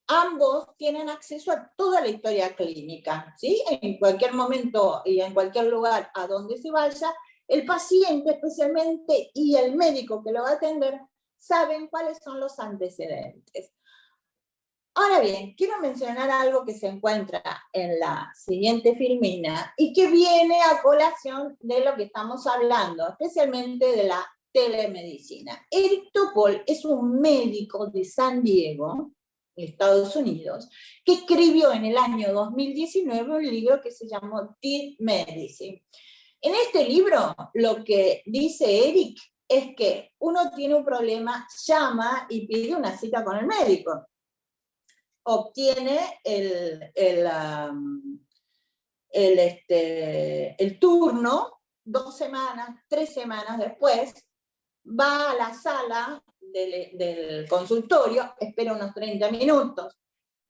ambos tienen acceso a toda la historia clínica, ¿sí? En cualquier momento y en cualquier lugar a donde se vaya, el paciente especialmente y el médico que lo va a atender saben cuáles son los antecedentes. Ahora bien, quiero mencionar algo que se encuentra en la siguiente filmina y que viene a colación de lo que estamos hablando, especialmente de la telemedicina. Eric Topol es un médico de San Diego, Estados Unidos, que escribió en el año 2019 un libro que se llamó Telemedicine. En este libro, lo que dice Eric es que uno tiene un problema, llama y pide una cita con el médico. Obtiene el turno, 2 semanas, 3 semanas después, va a la sala del consultorio, espera unos 30 minutos,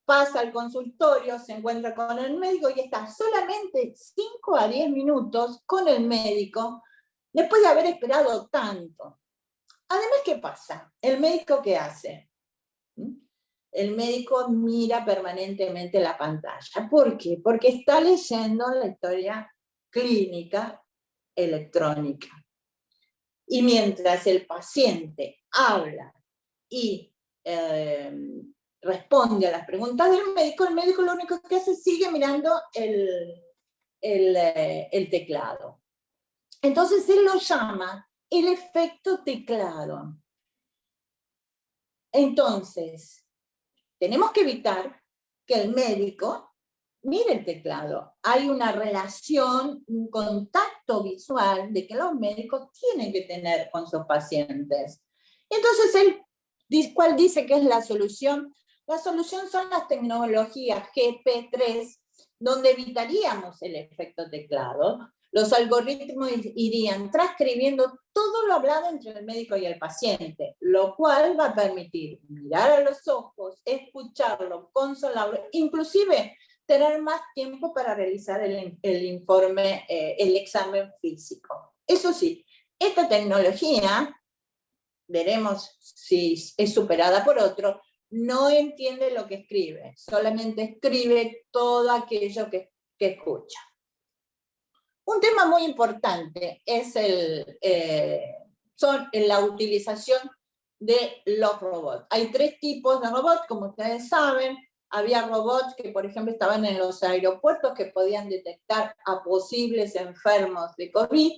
pasa al consultorio, se encuentra con el médico y está solamente 5 a 10 minutos con el médico, después de haber esperado tanto. Además, ¿qué pasa? ¿El médico qué hace? El médico mira permanentemente la pantalla. ¿Por qué? Porque está leyendo la historia clínica electrónica. Y mientras el paciente habla y responde a las preguntas del médico, el médico lo único que hace es sigue mirando el teclado. Entonces él lo llama el efecto teclado. Entonces, tenemos que evitar que el médico mire el teclado. Hay una relación, un contacto visual de que los médicos tienen que tener con sus pacientes. Entonces, ¿cuál dice que es la solución? La solución son las tecnologías GP3, donde evitaríamos el efecto teclado. Los algoritmos irían transcribiendo todo lo hablado entre el médico y el paciente, lo cual va a permitir mirar a los ojos, escucharlo, consolarlo, inclusive tener más tiempo para realizar el informe, el examen físico. Eso sí, esta tecnología, veremos si es superada por otro, no entiende lo que escribe, solamente escribe todo aquello que escucha. Un tema muy importante es la utilización de los robots. Hay 3 tipos de robots, como ustedes saben. Había robots que, por ejemplo, estaban en los aeropuertos que podían detectar a posibles enfermos de COVID.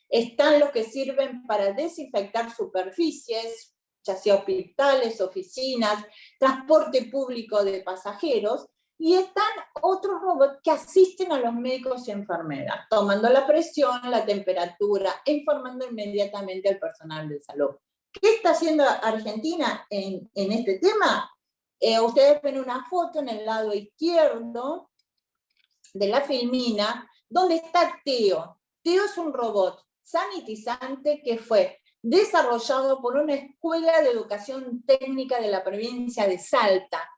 Están los que sirven para desinfectar superficies, ya sea hospitales, oficinas, transporte público de pasajeros. Y están otros robots que asisten a los médicos y enfermeras, tomando la presión, la temperatura, informando inmediatamente al personal de salud. ¿Qué está haciendo Argentina en este tema? Ustedes ven una foto en el lado izquierdo de la filmina, donde está Teo. Teo es un robot sanitizante que fue desarrollado por una escuela de educación técnica de la provincia de Salta,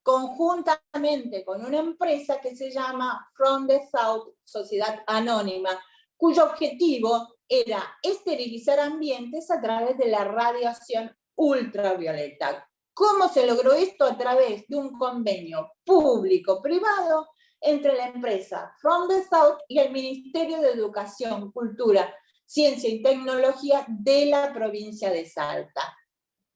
conjuntamente con una empresa que se llama From the South, Sociedad Anónima, cuyo objetivo era esterilizar ambientes a través de la radiación ultravioleta. ¿Cómo se logró esto? A través de un convenio público-privado entre la empresa From the South y el Ministerio de Educación, Cultura, Ciencia y Tecnología de la provincia de Salta.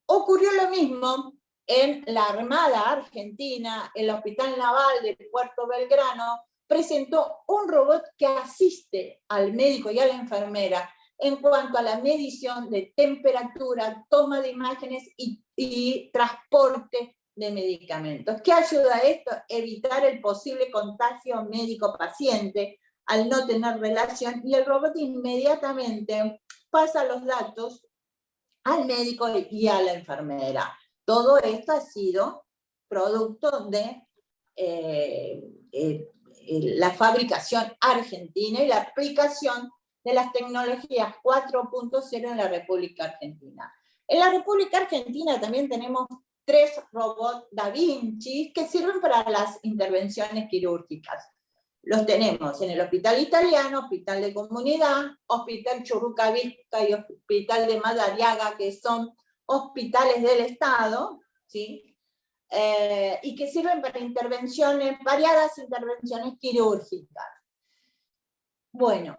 Ocurrió lo mismo en la Armada Argentina, el Hospital Naval de Puerto Belgrano presentó un robot que asiste al médico y a la enfermera en cuanto a la medición de temperatura, toma de imágenes y transporte de medicamentos. ¿Qué ayuda a esto? Evitar el posible contagio médico-paciente al no tener relación, y el robot inmediatamente pasa los datos al médico y a la enfermera. Todo esto ha sido producto de la fabricación argentina y la aplicación de las tecnologías 4.0 en la República Argentina. En la República Argentina también tenemos 3 robots Da Vinci que sirven para las intervenciones quirúrgicas. Los tenemos en el Hospital Italiano, Hospital de Comunidad, Hospital Churrucavisca y Hospital de Madariaga, que son hospitales del Estado, ¿sí? Y que sirven para intervenciones, variadas intervenciones quirúrgicas. Bueno,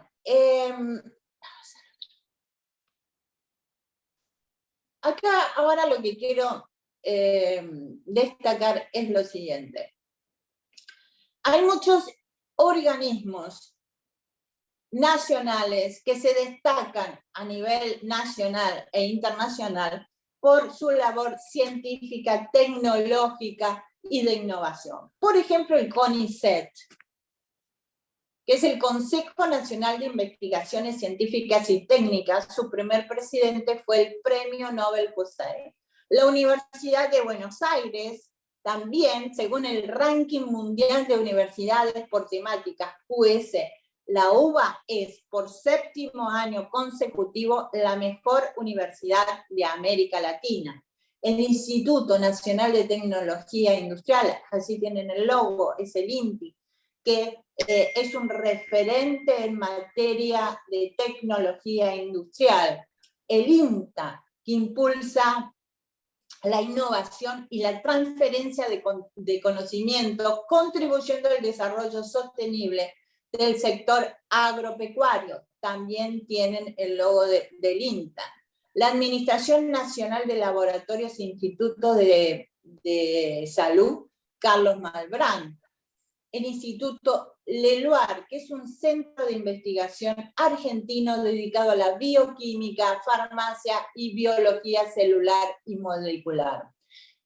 acá ahora lo que quiero destacar es lo siguiente. Hay muchos organismos nacionales que se destacan a nivel nacional e internacional por su labor científica, tecnológica y de innovación. Por ejemplo, el CONICET, que es el Consejo Nacional de Investigaciones Científicas y Técnicas. Su primer presidente fue el Premio Nobel Hussein. La Universidad de Buenos Aires, también, según el ranking mundial de universidades por temáticas QS, la UBA es por 7º año consecutivo la mejor universidad de América Latina. El Instituto Nacional de Tecnología Industrial, así tienen el logo, es el INTI, que es un referente en materia de tecnología industrial. El INTA, que impulsa la innovación y la transferencia de conocimiento, contribuyendo al desarrollo sostenible del sector agropecuario. También tienen el logo del INTA. La Administración Nacional de Laboratorios e Institutos de Salud, Carlos Malbrán. El Instituto Leluar, que es un centro de investigación argentino dedicado a la bioquímica, farmacia y biología celular y molecular.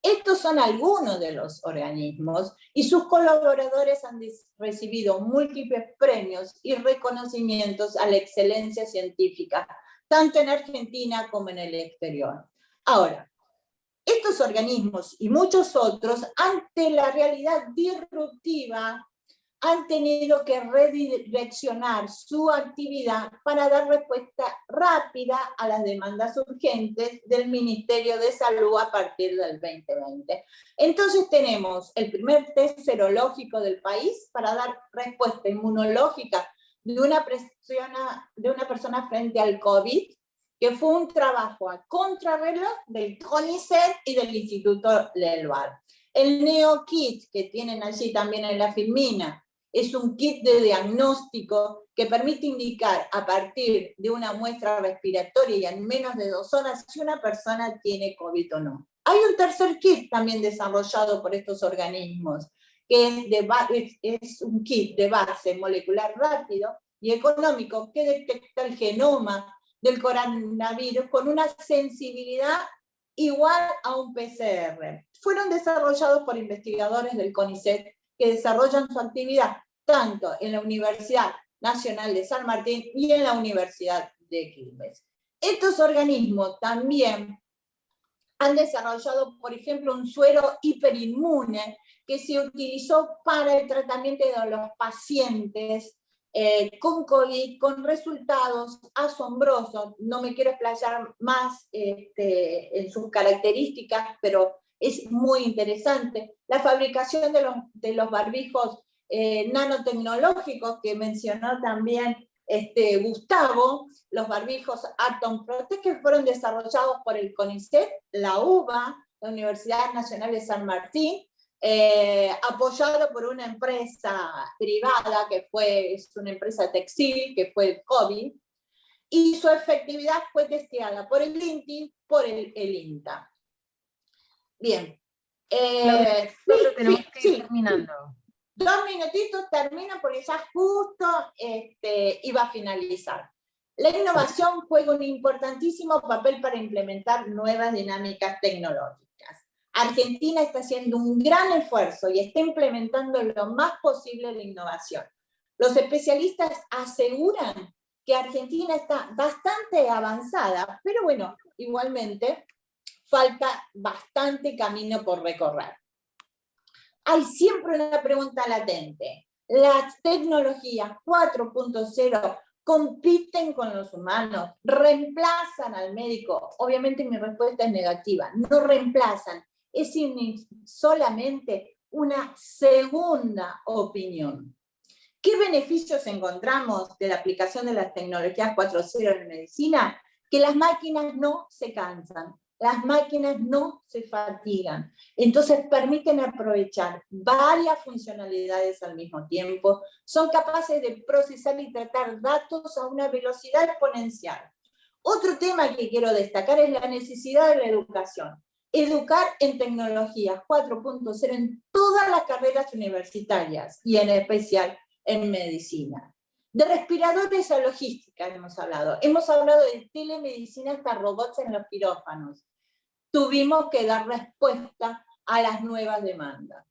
Estos son algunos de los organismos y sus colaboradores han recibido múltiples premios y reconocimientos a la excelencia científica, tanto en Argentina como en el exterior. Ahora, estos organismos y muchos otros, ante la realidad disruptiva, han tenido que redireccionar su actividad para dar respuesta rápida a las demandas urgentes del Ministerio de Salud a partir del 2020. Entonces tenemos el primer test serológico del país para dar respuesta inmunológica de una persona frente al COVID, que fue un trabajo a contrarreloj del CONICET y del Instituto Leluar. El NeoKit, que tienen allí también en la filmina, es un kit de diagnóstico que permite indicar a partir de una muestra respiratoria y en menos de 2 horas si una persona tiene COVID o no. Hay un tercer kit también desarrollado por estos organismos, que es un kit de base molecular rápido y económico que detecta el genoma del coronavirus con una sensibilidad igual a un PCR. Fueron desarrollados por investigadores del CONICET que desarrollan su actividad tanto en la Universidad Nacional de San Martín y en la Universidad de Quilmes. Estos organismos también han desarrollado, por ejemplo, un suero hiperinmune que se utilizó para el tratamiento de los pacientes con COVID, con resultados asombrosos. No me quiero explayar más en sus características, pero es muy interesante. La fabricación de los barbijos nanotecnológicos que mencionó también Gustavo, los barbijos Atom Protect, que fueron desarrollados por el CONICET, la UBA, la Universidad Nacional de San Martín, apoyado por una empresa privada es una empresa textil, que fue el COVID, y su efectividad fue testeada por el INTI, por el INTA. Bien. Tenemos que ir terminando. 2 minutitos termino porque ya justo iba a finalizar. La innovación juega un importantísimo papel para implementar nuevas dinámicas tecnológicas. Argentina está haciendo un gran esfuerzo y está implementando lo más posible la innovación. Los especialistas aseguran que Argentina está bastante avanzada, pero bueno, igualmente falta bastante camino por recorrer. Hay siempre una pregunta latente. ¿Las tecnologías 4.0 compiten con los humanos? ¿Reemplazan al médico? Obviamente mi respuesta es negativa. No reemplazan. Es solamente una segunda opinión. ¿Qué beneficios encontramos de la aplicación de las tecnologías 4.0 en medicina? Que las máquinas no se cansan. Las máquinas no se fatigan, entonces permiten aprovechar varias funcionalidades al mismo tiempo, son capaces de procesar y tratar datos a una velocidad exponencial. Otro tema que quiero destacar es la necesidad de la educación. Educar en tecnologías 4.0 en todas las carreras universitarias y en especial en medicina. De respiradores a logística hemos hablado de telemedicina hasta robots en los quirófanos. Tuvimos que dar respuesta a las nuevas demandas.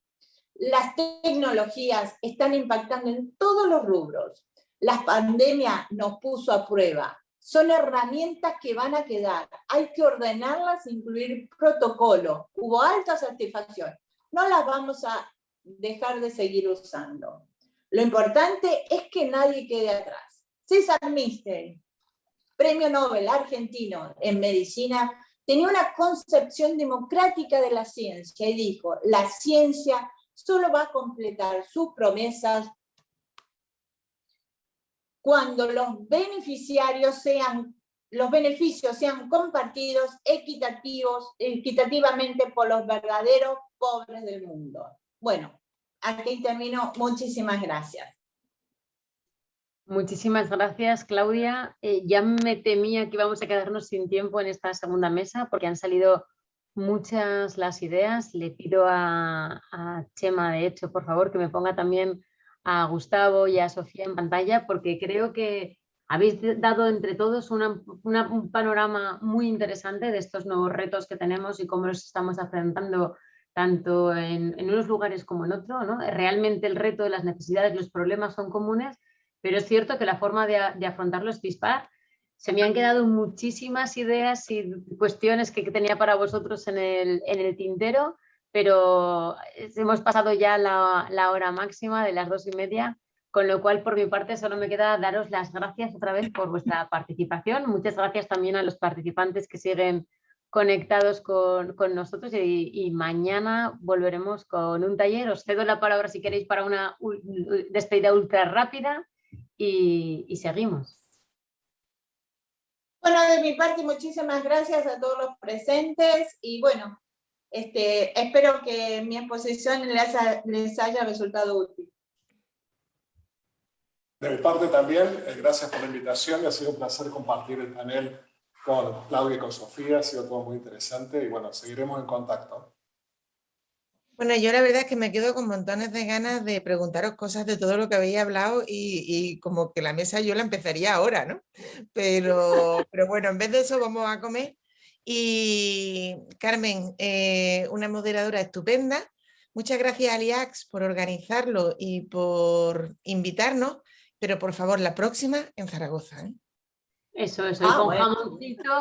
Las tecnologías están impactando en todos los rubros. La pandemia nos puso a prueba. Son herramientas que van a quedar. Hay que ordenarlas e incluir protocolo. Hubo alta satisfacción. No las vamos a dejar de seguir usando. Lo importante es que nadie quede atrás. César Mister, premio Nobel argentino en medicina, tenía una concepción democrática de la ciencia y dijo, la ciencia solo va a completar sus promesas cuando los beneficios sean compartidos equitativamente por los verdaderos pobres del mundo. Bueno, aquí termino. Muchísimas gracias. Muchísimas gracias, Claudia. Ya me temía que íbamos a quedarnos sin tiempo en esta segunda mesa porque han salido muchas las ideas. Le pido a Chema, de hecho, por favor, que me ponga también a Gustavo y a Sofía en pantalla porque creo que habéis dado entre todos un panorama muy interesante de estos nuevos retos que tenemos y cómo los estamos afrontando tanto en unos lugares como en otros, ¿no? Realmente el reto de las necesidades, los problemas son comunes, pero es cierto que la forma de afrontarlo es dispar. Se me han quedado muchísimas ideas y cuestiones que tenía para vosotros en el tintero, pero hemos pasado ya la hora máxima de las 2:30, con lo cual por mi parte solo me queda daros las gracias otra vez por vuestra participación. Muchas gracias también a los participantes que siguen conectados con nosotros y mañana volveremos con un taller. Os cedo la palabra si queréis para una despedida ultra rápida. Y seguimos. Bueno, de mi parte, muchísimas gracias a todos los presentes y bueno, espero que mi exposición les haya resultado útil. De mi parte también, gracias por la invitación y ha sido un placer compartir el panel con Claudia y con Sofía, ha sido todo muy interesante y bueno, seguiremos en contacto. Bueno, yo la verdad es que me quedo con montones de ganas de preguntaros cosas de todo lo que habéis hablado y como que la mesa yo la empezaría ahora, ¿no? Pero bueno, en vez de eso vamos a comer. Y Carmen, una moderadora estupenda. Muchas gracias a Liax por organizarlo y por invitarnos, pero por favor, la próxima en Zaragoza, ¿eh? Eso, y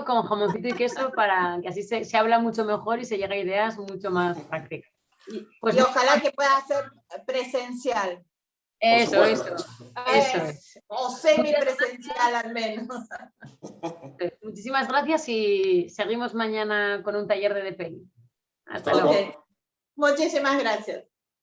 con jamoncito y queso para que así se habla mucho mejor y se llega a ideas mucho más prácticas. Pues y ojalá que pueda ser presencial. Eso. O semipresencial al menos. Muchísimas gracias y seguimos mañana con un taller de DPI. Hasta luego. Muchísimas gracias.